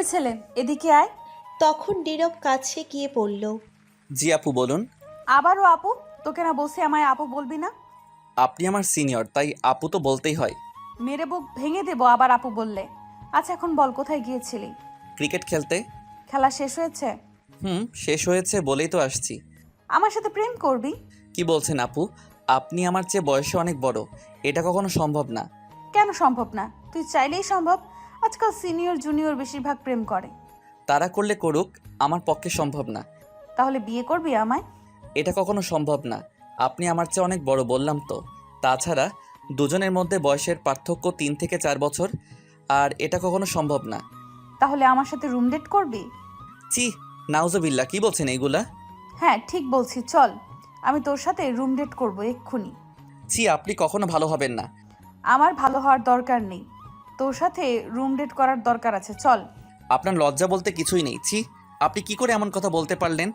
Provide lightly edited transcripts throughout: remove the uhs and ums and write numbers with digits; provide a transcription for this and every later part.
ওই ছেলে এদিকে আয়। তখন নীরব কাছে গিয়ে বলল, জি আপু বলুন। আবারও আপু? তোকে না বলছি আমায় আপু বলবি না? আপনি আমার সিনিয়র, তাই আপু তো বলতেই হয়। মেরে বুক ভেঙে দেবো আবার আপু বললে। আচ্ছা এখন বল, কোথায় গিয়েছিলি? ক্রিকেট খেলতে। খেলা শেষ হয়েছে? শেষ হয়েছে বলেই তো আসছি। আমার সাথে প্রেম করবি? কি বলছেন আপু? আপনি আমার চেয়ে বয়সে অনেক বড়, এটা কখনো সম্ভব না। কেন সম্ভব না? তুই চাইলেই সম্ভব। আজকাল সিনিয়র জুনিয়র বেশিরভাগ প্রেম করে। তারা করলে করুক, আমার পক্ষে সম্ভব না। তাহলে বিয়ে করবি আমায়? এটা কখনো সম্ভব না। আপনি আমার চেয়ে অনেক বড়, বললাম তো। তাছাড়া দুজনের মধ্যে বয়সের পার্থক্য 3 থেকে 4 বছর, আর এটা কখনো সম্ভব না। তাহলে আমার সাথে রুম ডেট করবি? চি, নাউজুবিল্লাহ, কি বলছেন এইগুলা? হ্যাঁ ঠিক বলছি, চল আমি তোর সাথে রুম ডেট করবো এক্ষুনি। চি, আপনি কখনো ভালো হবেন না। আমার ভালো হওয়ার দরকার নেই, তোর সাথে রুম ডেট করার দরকার আছে, চল। আপনার লজ্জা বলতে কিছুই নেই। ছি, আপনি কি করে এমন কথা বলতে পারলেন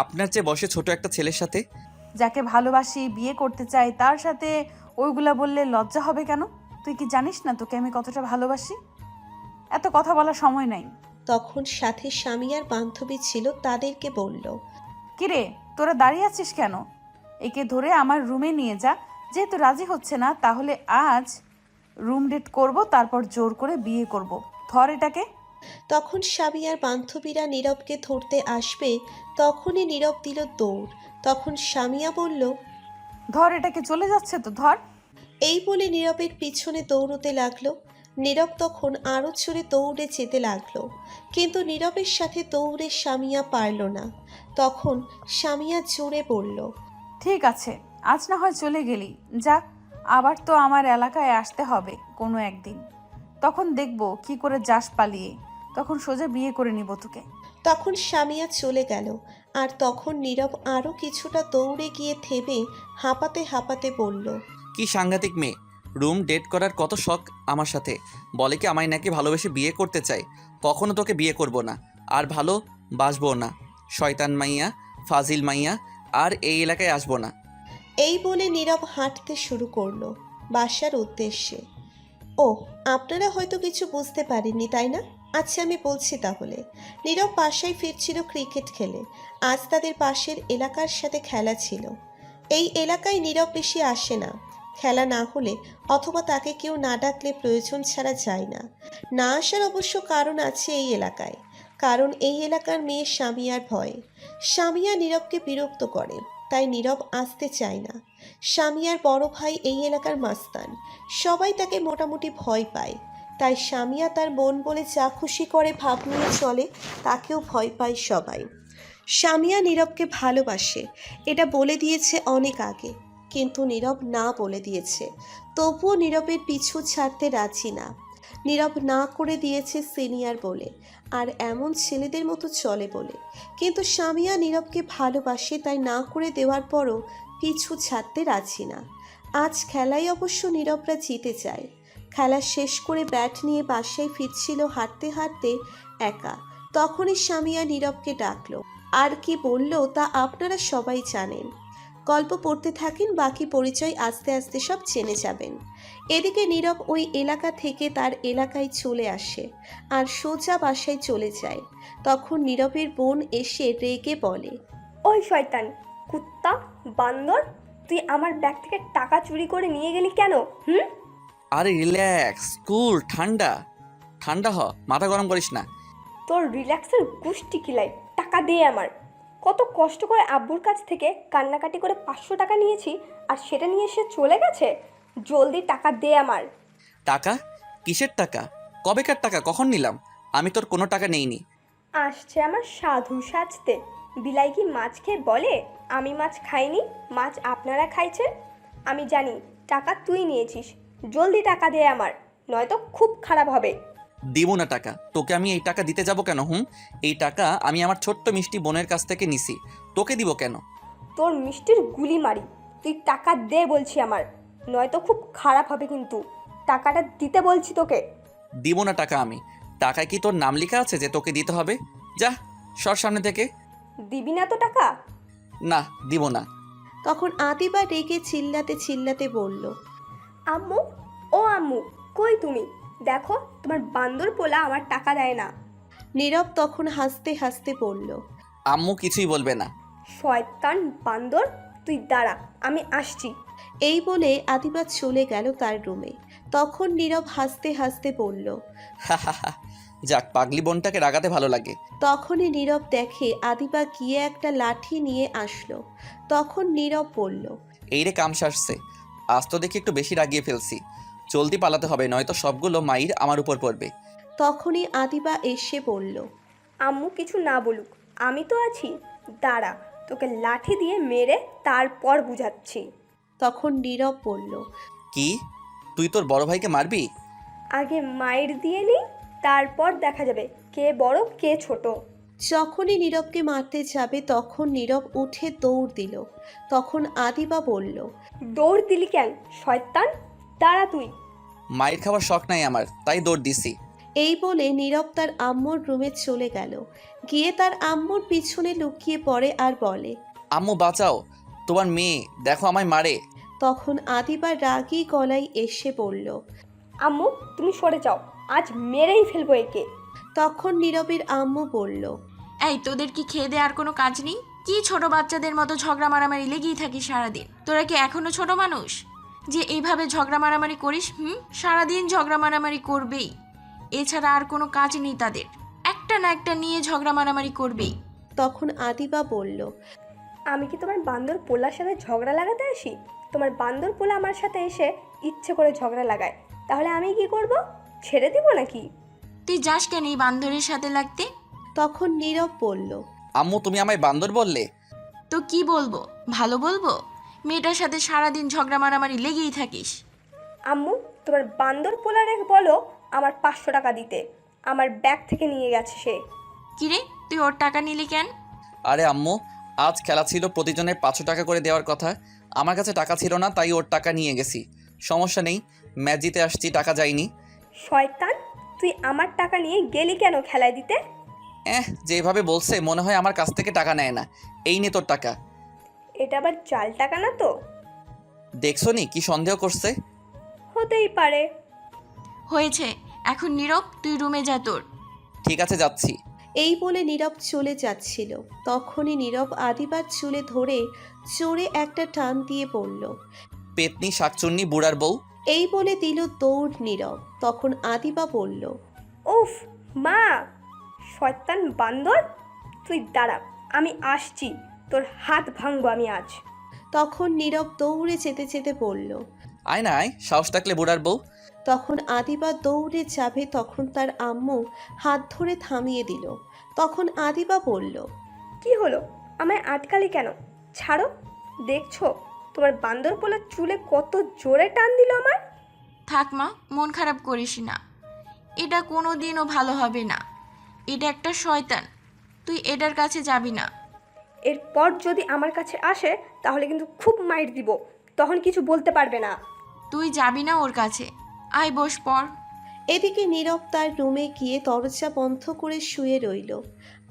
আপনার চেয়ে বয়সে ছোট একটা ছেলের সাথে? যাকে ভালোবাসি, বিয়ে করতে চাই, তার সাথে ওইগুলা বললে লজ্জা হবে কেন? তুই কি জানিস না তোকে আমি কতটা ভালোবাসি? এত কথা বলার সময় নাই। তখন সাথে স্বামী আর বান্ধবী ছিল, তাদেরকে বলল, কিরে তোরা দাঁড়িয়ে আছিস কেন? একে ধরে আমার রুমে নিয়ে যা। যেহেতু রাজি হচ্ছে না, তাহলে আজ রুম ডেট করব, তারপর জোর করে বিয়ে করব। ধর এটাকে। তখন স্বামী আর বান্ধবীরা নীরবকে ধরতে আসবে, তখনই নীরব দিল দৌড়। তখন স্বামীয়া বলল, ধর এটাকে, চলে যাচ্ছে তো, ধর। এই বলে নীরবের পিছনে দৌড়তে লাগলো। নীরব তখন আরও জোরে দৌড়ে যেতে লাগলো, কিন্তু নীরবের সাথে দৌড়ে স্বামীয়া পারল না। তখন স্বামীয়া জোরে বলল, ঠিক আছে, আজ না হয় চলে গেলি, যা। আবার তো আমার এলাকায় আসতে হবে কোনো একদিন, তখন দেখব কি করে যাস পালিয়ে। তখন সোজা বিয়ে করে নিব তোকে। তখন স্বামীয়া চলে গেল। আর তখন নীরব আরও কিছুটা দৌড়ে গিয়ে থেমে হাঁপাতে হাঁপাতে বলল, কি সাংঘাতিক মেয়ে! রুম ডেট করার কত শখ আমার সাথে। বলে কি আমায় নাকি ভালোবেসে বিয়ে করতে চাই। কখনো তোকে বিয়ে করব না, আর ভালো বাসবো না। শয়তান মাইয়া, ফাজিল মাইয়া, আর এই এলাকায় আসবো না। এই বলে নীরব হাঁটতে শুরু করলো বাসার উদ্দেশ্যে। ও, আপনারা হয়তো কিছু বুঝতে পারেননি তাই না? আচ্ছা আমি বলছি তাহলে। নীরব বাসায় ফিরছিল ক্রিকেট খেলে। আজ তাদের পাশের এলাকার সাথে খেলা ছিল। এই এলাকায় নীরব বেশি আসে না। খেলা না হলে অথবা তাকে কেউ না ডাকলে প্রয়োজন ছাড়া যায় না। না আসার অবশ্য কারণ আছে এই এলাকায়। কারণ এই এলাকার মেয়ে স্বামীয়ার ভয়ে। স্বামীয়া নীরবকে বিরক্ত করে, তাই নীরব আসতে চায় না। স্বামীয়ার বড় ভাই এই এলাকার মাস্তান। সবাই তাকে মোটামুটি ভয় পায়। তাই স্বামীয়া তার মন বলে যা খুশি করে ভাব নিয়ে চলে, তাকেও ভয় পায় সবাই। স্বামীয়া নীরবকে ভালোবাসে, এটা বলে দিয়েছে অনেক আগে, কিন্তু নীরব না বলে দিয়েছে। তবুও নীরবের পিছু ছাড়তে রাজি না। নীরব না করে দিয়েছে সিনিয়র বলে, আর এমন ছেলেদের মতো চলে বলে। কিন্তু স্বামীয়া নীরবকে ভালোবাসে, তাই না করে দেওয়ার পরও পিছু ছাড়তে রাজি না। আজ খেলায় অবশ্য নীরবরা জিতে যায়। খেলা শেষ করে ব্যাট নিয়ে বাসায় ফিরছিল হাঁটতে হাঁটতে একা। তখনই স্বামীয়া নীরবকে ডাকলো। আর কি বলল তা আপনারা সবাই জানেন। গল্প পড়তে থাকেন, বাকি পরিচয় আস্তে আস্তে সব জেনে যাবেন। এদিকে নীরব ওই এলাকা থেকে তার এলাকায় চলে আসে আর সোজা বাসায় চলে যায়। তখন নীরবের বোন এসে রেগে বলে, ওই শয়তান, কুত্তা, বান্দর, তুই আমার ব্যাগ থেকে টাকা চুরি করে নিয়ে গেলি কেন? আরে রিল্যাক্স, কুল, ঠান্ডা ঠান্ডা হ, মাথা গরম করিস না। তোর রিল্যাক্সের গুষ্টি কিলাই, টাকা দে আমার। কত কষ্ট করে আব্বুর কাছ থেকে কান্নাকাটি করে 500 টাকা নিয়েছি, আর সেটা নিয়ে সে চলে গেছে। জলদি টাকা দে আমার। টাকা? কিসের টাকা? কবেকার টাকা? কখন নিলাম? আমি তোর কোনো টাকা নেইনি। আসছে আমার সাধু সাজতে। বিলাই কি মাছ খেয়ে বলে আমি মাছ খাইনি, মাছ আপনারা খাইছেন? আমি জানি টাকা তুই নিয়েছিস। জলদি টাকা দে আমার, নয়তো খুব খারাপ হবে। দিব না টাকা। তোকে আমি এই টাকা দিতে যাব কেন? এই টাকা আমি আমার ছোট্ট মিষ্টি বোনের কাছ থেকে নিছি, তোকে দিব কেন? তোর মিষ্টির গুলি মারি। তুই টাকা দে বলছি আমার, নয়তো খুব খারাপ হবে কিন্তু। টাকাটা দিতে বলছি তোকে। দিব না টাকা আমি। টাকায় কি তোর নাম লেখা আছে যে তোকে দিতে হবে? যা, সর সামনে থেকে। দিবি না তো টাকা? না, দিব না। তখন আদিবা রেগে চিল্লাতে চিল্লাতে বলল, আম্মু, ও আম্মু, কই তুমি? দেখো তোমার বান্দর পোলা আমার টাকা দেয় না। নীরব তখন হাসতে হাসতে বলল, আম্মু কিছুই বলবে না। শয়তান বান্দর, তুই দাঁড়া, আমি আসছি। এই বলে আদিবা চলে গেল তার রুমে। তখন নীরব হাসতে হাসতে বলল। যাক, পাগলি বোনটাকে রাগাতে ভালো লাগে। তখনই নীরব দেখে আদিবা গিয়ে একটা লাঠি নিয়ে আসলো। তখন নীরব বলল, এই রে কাম সারছে, আজ তো দেখি একটু বেশি রাগিয়ে ফেলছি। জলদি পালাতে হবে, নয়তো সবগুলো মাইর আমার উপর পড়বে। তখনই আদিবা এসে বলল, আম্মু কিছু না বলুক, আমি তো আছি, দাঁড়া, তোকে লাঠি দিয়ে মেরে তারপর বুঝাচ্ছি। তখন নীরব বলল, কি, তুই তোর বড় ভাইকে মারবি? আগে মাইর দিয়ে নি, তারপর দেখা যাবে কে বড় কে ছোট। যখনই নীরবকে মারতে যাবে তখন নীরব উঠে দৌড় দিল। তখন আদিবা বলল, দৌড় দিলি কেন শয়তান, দাঁড়া তুই। মায়ের খাওয়ার শখ নাই আমার, তাই দৌড় দিছি। এই বলে নীরব তার আম্মুর রুমে চলে গেল। গিয়ে তার আম্মুর পিছনে লুকিয়ে পড়ে আর বলে, আম্মু বাঁচাও, তোমার মেয়ে দেখো আমায় মারে। তখন আদিবা রাগী গলায় এসে বলল। আম্মু তুমি সরে যাও, আজ মেরেই ফেলবো একে। তখন নীরবের আম্মু বলল, এই তোদের কি খেয়ে দেওয়ার কোনো কাজ নেই? কি ছোট বাচ্চাদের মতো ঝগড়া মারামারি লেগেই থাকিস সারাদিন? তোরা কি এখনো ছোট মানুষ যে এইভাবে ঝগড়া মারামারি করিস? সারাদিন ঝগড়া মারামারি করবেই, এছাড়া আর কোনো কাজ নেই তাদের। একটা না একটা নিয়ে ঝগড়া মারামারি করবেই। তখন আদিবা বলল, আমি কি তোমার বান্দর পোলার সাথে ঝগড়া লাগাতে আসি? তোমার বান্দর পোলা আমার সাথে এসে ইচ্ছে করে ঝগড়া লাগায়, তাহলে আমি কি করব? ছেড়ে দিব নাকি? তুই যাস কেন এই বান্দরের সাথে লাগতে? তখন নীরব বলল, আম্মু তুমি আমায় বান্দর বললে? তো কি বলবো, ভালো বলবো? মেয়েটার সাথে সারাদিন ঝগড়া মারামারি লেগেই থাকিস। আম্মু তোমার বান্দর পোলারে বলো আমার 500 টাকা দিতে, আমার ব্যাগ থেকে নিয়ে গেছে সে। কিরে, তুই ওর টাকা নিলি কেন? আরে আম্মু, আজ খেলা ছিল, প্রতিজনের 500 টাকা করে দেওয়ার কথা। আমার কাছে টাকা ছিল না, তাই ওর টাকা নিয়ে গেছি। সমস্যা নেই, ম্যাচ জিতে আসছি, টাকা যায়নি। শয়তান, তুই আমার টাকা নিয়ে গেলি কেন খেলায় দিতে? যেভাবে বলছে মনে হয় আমার কাছ থেকে টাকা নেয় না। এই নে তোর টাকা। এটা আবার জাল টাকা না তো? দেখছো নি কি সন্দেহ করছে? হতেই পারে। হয়েছে, এখন নীরব, তুই রুমে যা তোর। ঠিক আছে, যাচ্ছি। এই বলে নীরব চলে যাচ্ছিল। তখনই নীরব আদিবার চুলে ধরে জোরে একটা টান দিয়ে বলল, পেতনি শাকচুন্নি বুড়ার বউ। এই বলে দিল দৌড় নীরব। তখন আদিবা বলল, উফ মা, শয়তান বান্দর, তুই দাঁড়া, আমি আসছি, তোর হাত ভাঙবো আমি আজ। তখন নীরব দৌড়ে যেতে যেতে বলল। আয় না আয়, সাহস থাকলে বুড়ার বউ। তখন আদিবা দৌড়ে যাবে, তখন তার আম্মু হাত ধরে থামিয়ে দিল। তখন আদিবা বলল, কি হলো, আমায় আটকালি কেন? ছাড়ো, দেখছো তোমার বান্দর পোলার চুলে কত জোরে টান দিল আমার। থাক মা, মন খারাপ করিস না, এটা কোনো দিনও ভালো হবে না। এটা একটা শয়তান, তুই এটার কাছে যাবি না। এরপর যদি আমার কাছে আসে তাহলে কিন্তু খুব মাইর দিব, তখন কিছু বলতে পারবে না। তুই যাবি না ওর কাছে, আয় বস পর। এদিকে নীরব তার রুমে গিয়ে দরজা বন্ধ করে শুয়ে রইল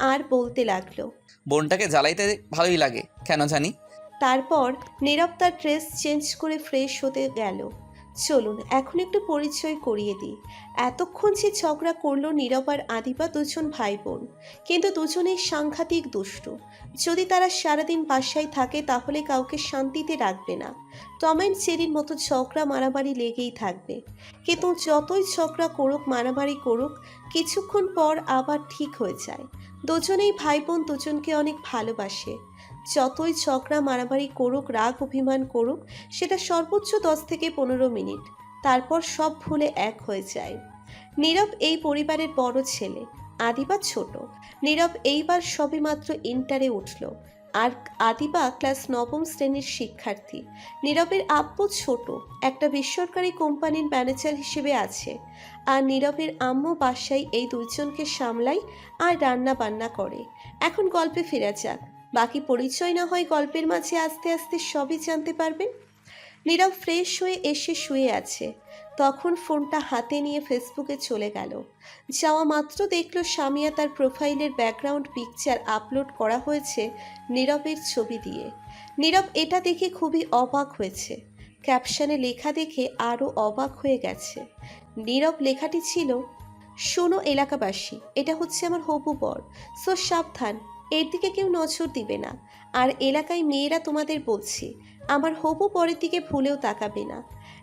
আর বলতে লাগলো। বোনটাকে জ্বালাইতে ভালোই লাগে কেন জানি। তারপর নীরব তার ড্রেস চেঞ্জ করে ফ্রেশ হতে গেল। চলুন এখন একটু পরিচয় করিয়ে দিই। এতক্ষণ যে ঝগড়া করলো নীরব আর আদিবা দুজন ভাই বোন, কিন্তু দুজনেই সাংঘাতিক দুষ্টু। যদি তারা সারাদিন বাসায় থাকে তাহলে কাউকে শান্তিতে রাখবে না। টম অ্যান্ড জেরির মতো ঝগড়া মারামারি লেগেই থাকবে। কিন্তু যতই ঝগড়া করুক মারামারি করুক, কিছুক্ষণ পর আবার ঠিক হয়ে যায়। দুজনেই ভাই বোন দুজনকে অনেক ভালোবাসে। যতই ঝগড়া মারামারি করুক, রাগ অভিমান করুক, সেটা সর্বোচ্চ 10 থেকে 15 মিনিট, তারপর সব ভুলে এক হয়ে যায়। নীরব এই পরিবারের বড় ছেলে, আদিবা ছোট। নীরব এইবার সবেমাত্র ইন্টারে উঠল, আর আদিবা ক্লাস 9ম শ্রেণীর শিক্ষার্থী। নীরবের আব্বু ছোট একটা বেসরকারি কোম্পানির ম্যানেজার হিসেবে আছে, আর নীরবের আম্মু বাসায় এই দুইজনকে সামলায় আর রান্না বান্না করে। এখন গল্পে ফেরা যাক, বাকি পরিচয় না হয় গল্পের মাঝে আস্তে আস্তে সবই জানতে পারবেন। নীরব ফ্রেশ হয়ে এসে শুয়ে আছে। তখন ফোনটা হাতে নিয়ে ফেসবুকে চলে গেল। যাওয়া মাত্র দেখল সামিয়া তার প্রোফাইলের ব্যাকগ্রাউন্ড পিকচার আপলোড করা হয়েছে নীরবের ছবি দিয়ে। নীরব এটা দেখে খুবই অবাক হয়েছে। ক্যাপশনে লেখা দেখে আরও অবাক হয়ে গেছে। নীরব লেখাটি ছিল, শোনো এলাকাবাসী, এটা হচ্ছে আমার হবু বর, সো সাবধান, এর দিকে কেউ নজর দিবে না। আর এলাকায় মেয়েরা তোমাদের বলছি, আমার হবু বরের দিকে ভুলেও তাকাবে না।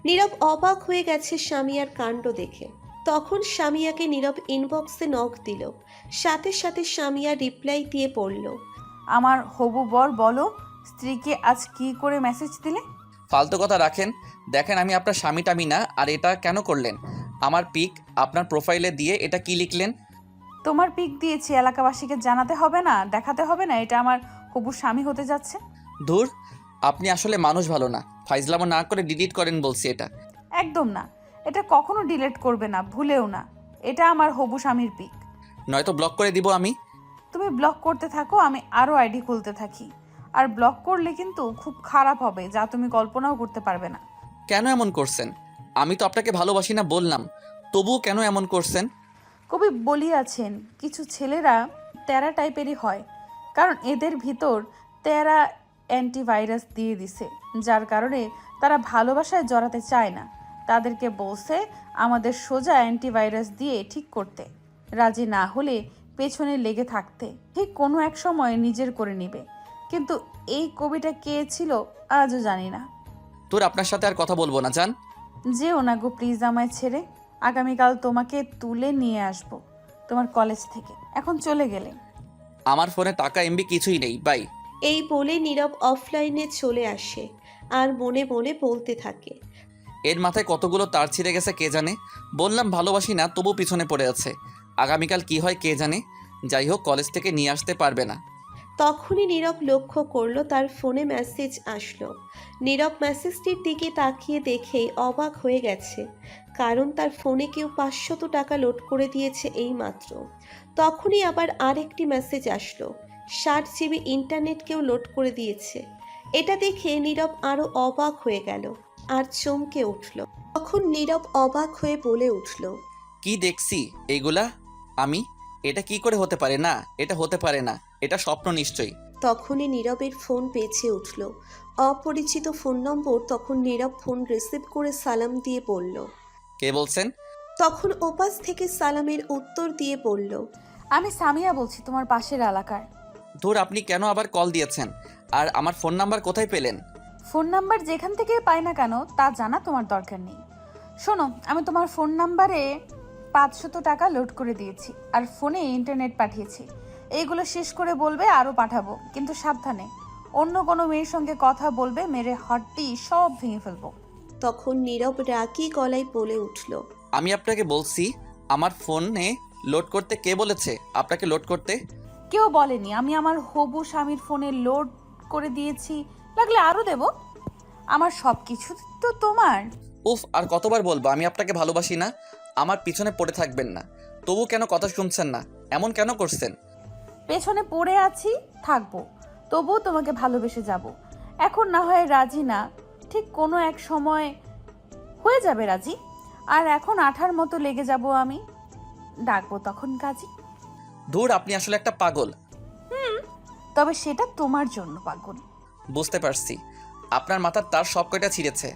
নীরব অবাক হয়ে গেছে স্বামীয়ার কাণ্ড দেখে। তখন স্বামীয়াকে নীরব ইনবক্সে নক দিল, সাথে সাথে স্বামীয়া রিপ্লাই দিয়ে পড়ল, আমার হবু বর বলো, স্ত্রীকে আজ কি করে মেসেজ দিলে? ফালতু কথা রাখেন। দেখেন আমি আপনার স্বামী টামি না। আর এটা কেন করলেন? আমার পিক আপনার প্রোফাইলে দিয়ে এটা কি লিখলেন? তোমার পিক দিয়েছি, এলাকাবাসীকে জানাতে হবে না, দেখাতে হবে না এটা আমার হবু স্বামী হতে যাচ্ছে? ধুর, আপনি আসলে মানুষ ভালো না। ফাইজলামো না করে ডিলিট করেন বলছি এটা। একদম না, এটা কখনো ডিলিট করবে না, ভুলেও না। এটা আমার হবু স্বামীর পিক। নয়তো ব্লক করে দিব আমি। তুমি ব্লক করতে থাকো, আমি আরও আইডি খুলতে থাকি। আর ব্লক করলে কিন্তু খুব খারাপ হবে, যা তুমি কল্পনাও করতে পারবে না। কেন এমন করছেন? আমি তো আপনাকে ভালোবাসি না বললাম, তবুও কেন এমন করছেন? কবি বলিয়াছেন, কিছু ছেলেরা তেরা টাইপেরই হয়, কারণ এদের ভিতর তেরা অ্যান্টিভাইরাস দিয়ে দিছে, যার কারণে তারা ভালোবাসায় জড়াতে চায় না। তাদেরকে বলছে আমাদের সোজা অ্যান্টিভাইরাস দিয়ে ঠিক করতে, রাজি না হলে পেছনে লেগে থাকতে, ঠিক কোনো এক সময় নিজের করে নিবে। কিন্তু এই কবিটা কে ছিল আজও জানি না। তোর আপনার সাথে আর কথা বলবো না, জান। যেও না গো প্লিজ আমায় ছেড়ে। আগামীকাল তোমাকে তুলে নিয়ে আসবো তোমার কলেজ থেকে, এখন চলে গেলে। আমার ফোনে টাকা এমবি কিছুই নেই, বাই। এই বলে নীরব অফলাইনে চলে আসে আর মনে মনে বলতে থাকে, এর মাথায় কতগুলো তার ছিঁড়ে গেছে কে জানে। বললাম ভালোবাসি না, তবু পিছনে পড়ে আছে। আগামীকাল কি হয় কে জানে। যাই হোক, কলেজ থেকে নিয়ে আসতে পারবে না। তখনই নীরব লক্ষ্য করলো তার ফোনে মেসেজ আসলো। নীরব মেসেজটির দিকে তাকিয়ে দেখেই অবাক হয়ে গেছে, কারণ তার ফোনে কেউ 500 টাকা লোড করে দিয়েছে এই মাত্র। তখনই আবার আরেকটি মেসেজ আসলো, 60 জিবি ইন্টারনেট কেউ লোড করে দিয়েছে। এটা দেখে নীরব আরো অবাক হয়ে গেল আর চমকে উঠল। তখন নীরব অবাক হয়ে বলে উঠল, কি দেখছি এইগুলা আমি? এটা কি করে হতে পারে? না, এটা হতে পারে না, এটা স্বপ্ন নিশ্চয়ই। তখনই নীরবের ফোন বেজে উঠল। অপরিচিত ফোন নম্বর। তখন নীরব ফোন রিসিভ করে সালাম দিয়ে বলল। কে বলছেন? তখন ওপাশ থেকে সালামের উত্তর দিয়ে বলল, আমি সামিয়া বলছি, তোমার পাশের এলাকার। ধুর, আপনি কেন আবার কল দিয়েছেন? আর আমার ফোন নাম্বার কোথায় পেলেন? ফোন নাম্বার যেখান থেকে পাই না কেন তা জানা তোমার দরকার নেই। শোনো, আমি তোমার ফোন নাম্বারে 500 টাকা লোড করে দিয়েছি আর ফোনে ইন্টারনেট পাঠিয়েছি। এইগুলো শেষ করে বলবে আরও পাঠাবো, কিন্তু সাবধানে, অন্য কোনো মেয়ের সঙ্গে কথা বলবে, মেরে হাড্ডি সব ভেঙে ফেলবো। তখন নীরব রাগী গলায় বলে উঠল, আমি আপনাকে বলছি আমার ফোনে লোড করতে। কে বলেছে আপনাকে লোড করতে? কেউ বলেনি, আমি আমার হবু স্বামীর ফোনে লোড করে দিয়েছি, লাগলে আরও দেব। আমার সব কিছু তো তোমার। উফ, আর কতবার বলবো আমি আপনাকে ভালোবাসি না? আমার পিছনে পড়ে থাকবেন না। তবু কেন কথা শুনছেন না? এমন কেন করছেন? পেছনে পড়ে আছি, থাকবো, তবুও তোমাকে ভালোবেসে যাব। এখন না হয় রাজি না, ঠিক কোনো এক সময় হয়ে যাবে রাজি। আর এখন আঠার মতো লেগে যাব আমি, ডাকবো তখন কাজী। ধুর, আপনি আসলে একটা পাগল। তবে সেটা তোমার জন্য পাগল। বুঝতে পারছি, আপনার মাথার তার সব কয়টা ছিঁড়েছে।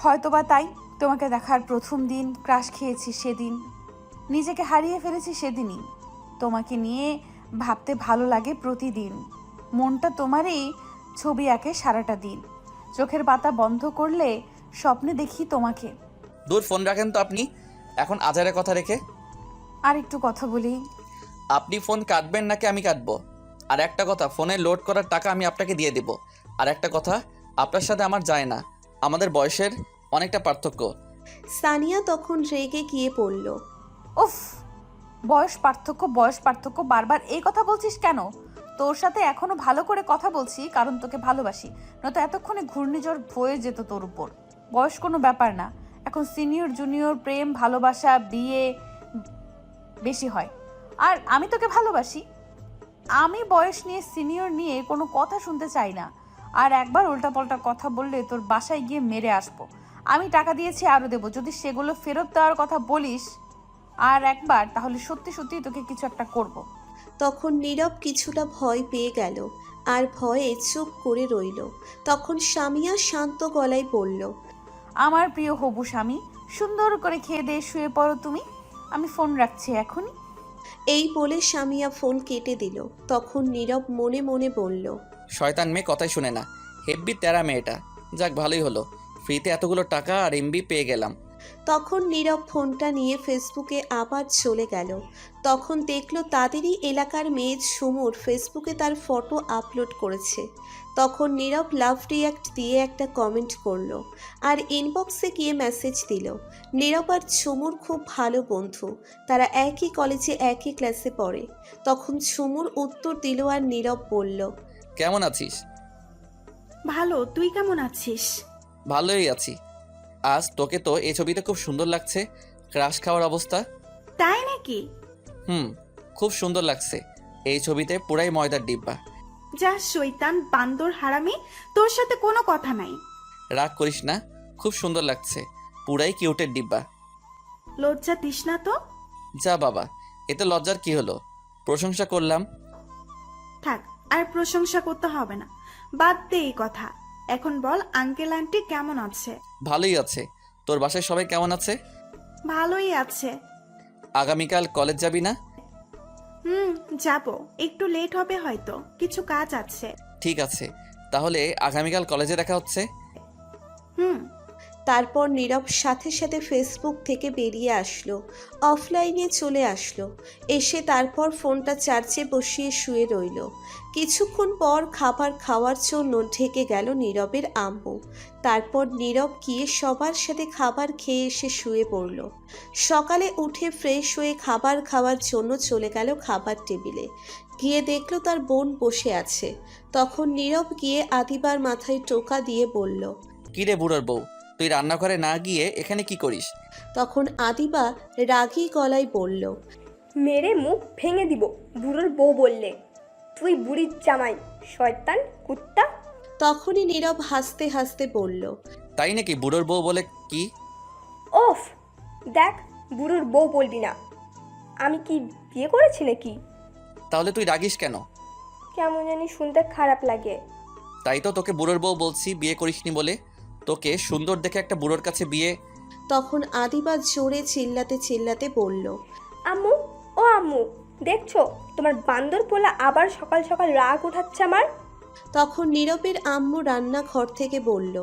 হয়তোবা তাই। তোমাকে দেখার প্রথম দিন ক্রাশ খেয়েছি সেদিন, নিজেকে হারিয়ে ফেলেছি সেদিনই। তোমাকে নিয়ে ভাবতে ভালো লাগে প্রতিদিন, মনটা তোমারই ছবি আঁকে সারাটা দিন। চোখের পাতা বন্ধ করলে স্বপ্নে দেখি তোমাকে। দূর, ফোন রাখেন তো আপনি এখন আজারে কথা রেখে। আর একটু কথা বলি। আপনি ফোন কাটবেন নাকি আমি কাটবো? আর একটা কথা, ফোনে লোড করার টাকা আমি আপনাকে দিয়ে দেব। আর একটা কথা, আপনার সাথে আমার যায় না, আমাদের বয়সের অনেকটা পার্থক্য। সানিয়া তখন রেগে গিয়ে বলল, উফ, বয়স পার্থক্য বয়স পার্থক্য বারবার এই কথা বলছিস কেন? তোর সাথে এখনো ভালো করে কথা বলছি কারণ তোকে ভালোবাসি, নয়তো এতক্ষণে ঘূর্ণিঝড় বয়ে যেত তোর উপর। বয়স কোনো ব্যাপার না, এখন সিনিয়র জুনিয়র প্রেম ভালোবাসা বিয়ে বেশি হয়। আর আমি তোকে ভালোবাসি। আমি বয়স নিয়ে সিনিয়র নিয়ে কোনো কথা শুনতে চাই না। আর একবার উল্টাপাল্টা কথা বললে তোর বাসায় গিয়ে মেরে আসবো। আমি টাকা দিয়েছি, আরও দেবো, যদি সেগুলো ফেরত দেওয়ার কথা বলিস আর একবার, তাহলে সত্যি সত্যি তোকে কিছু একটা করব। তখন নীরব কিছুটা ভয় পেয়ে গেল আর ভয়ে চুপ করে রইল। তখন সামিয়া শান্ত গলায় বলল, আমার প্রিয় হবু স্বামী, সুন্দর করে খেয়ে দিয়ে শুয়ে পড়ো তুমি। আমি ফোন রাখছি এখনই। এই বলে সামিয়া ফোন কেটে দিল। তখন নীরব মনে মনে বলল, শয়তান মেয়ে কথাই শুনে না, হেব্বি তেরা মেয়েটা। যাক ভালোই হলো, ফ্রিতে এতগুলো টাকা আর এমবি পেয়ে গেলাম। তখন নীরব ফোনটা নিয়ে ফেসবুকে আবার চলে গেল। তখন দেখলো তাদেরই এলাকার মেয়ে ঝুমুর ফেসবুকে তার ফটো আপলোড করেছে। তখন নীরব লাভ রিয়াক্ট দিয়ে একটা কমেন্ট করলো আর ইনবক্সে গিয়ে মেসেজ দিল। নীরব আর ঝুমুর খুব ভালো বন্ধু, তারা একই কলেজে একই ক্লাসে পড়ে। তখন ঝুমুর উত্তর দিল আর নীরব বলল, কেমন আছিস? ভালো, তুই কেমন আছিস? ভালোই আছি। আজ তোকে তো এই ছবিতে খুব সুন্দর লাগছে, ক্রাশ খাওয়ার অবস্থা। তাই নাকি? খুব সুন্দর লাগছে এই ছবিতে, পুরাই ময়দার ডিব্বা। যা শয়তান বান্দর হারামি, তোর সাথে কোনো কথা নাই। রাগ করিস না, খুব সুন্দর লাগছে, পুরাই কিউটের ডিব্বা। লজ্জা দিস না তো। যা বাবা, এতে লজ্জার কি হলো, প্রশংসা করলাম। থাক, আর প্রশংসা করতে হবে না, বাদ দে এই কথা। এখন বল আঙ্কেল আন্টি কেমন আছে? ভালোই আছে। তোর বাসায় সবাই কেমন আছে? ভালোই আছে। আগামীকাল কলেজ যাবি না? যাব, একটু লেট হবে হয়তো, কিছু কাজ আছে। ঠিক আছে, তাহলে আগামীকাল কলেজে দেখা হচ্ছে। তারপর নীরব সাথে সাথে ফেসবুক থেকে বেরিয়ে আসলো, অফলাইনে চলে আসলো। এসে তারপর ফোনটা চার্জে বসিয়ে শুয়ে রইল। কিছুক্ষণ পর খাবার খাওয়ার জন্য ঢেকে গেল নীরবের আম্মু। তারপর নীরব গিয়ে সবার সাথে খাবার খেয়ে এসে শুয়ে পড়ল। সকালে উঠে ফ্রেশ হয়ে খাবার খাওয়ার জন্য চলে গেল খাবার টেবিলে। গিয়ে দেখলো তার বোন বসে আছে। তখন নীরব গিয়ে আদিবার মাথায় টোকা দিয়ে বলল, কিরে বুড়োর বউ, তুই রান্নাঘরে না গিয়ে এখানে কি করিস? তখন আদিবা রাগী গলায় বলল, মেরে মুখ ভেঙে দিব বুড়োর বউ বললে। তুই বুড়ির জামাই, শয়তান কুত্তা। তখনই নীরব হাসতে হাসতে বলল, তাই নাকি? বুড়োর বউ বলে কি? ওফ, দেখ বুড়োর বউ বলবি না। আমি কি বিয়ে করেছি নাকি? তাহলে তুই রাগিস কেন? কেমন জানি শুনতে খারাপ লাগে। তাই তো তোকে বুড়োর বউ বলছি, বিয়ে করিসনি বলে। তোকে সুন্দর দেখে একটা বুড়োর কাছে বিয়ে। তখন আদিবা জোরে চিল্লাতে চিল্লাতে বলল, আম্মু, ও আম্মু, দেখছো তোমার বান্দর পোলা আবার সকাল সকাল রাগ উঠাচ্ছে আমার। তখন নীরবের আম্মু রান্নাঘর থেকে বলল,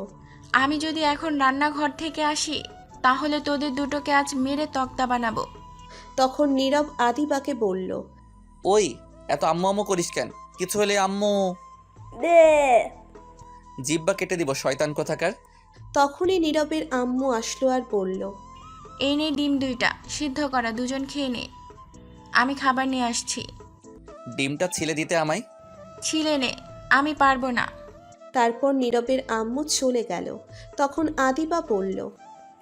আমি যদি এখন রান্নাঘর থেকে আসি তাহলে তোদের দুটোকে আজ মেরে তক্তা বানাবো। তখন নীরব আদিবাকে বলল, ওই এত আম্মু আম্মু করিস কেন? কিছু হলে আম্মু দে। জিব্বা কেটে দিব, শয়তান কোথাকার। তখনই নীরবের আম্মু আসলো আর বলল, এই নে ডিম 2টা সিদ্ধ করা, দুজন খেয়ে নে, আমি খাবার নিয়ে আসছি। ডিমটা ছিলে দিতে আমায়। ছিলে নে, আমি পারবো না। তারপর নীরবের আম্মু চলে গেল। তখন আদিবা বলল,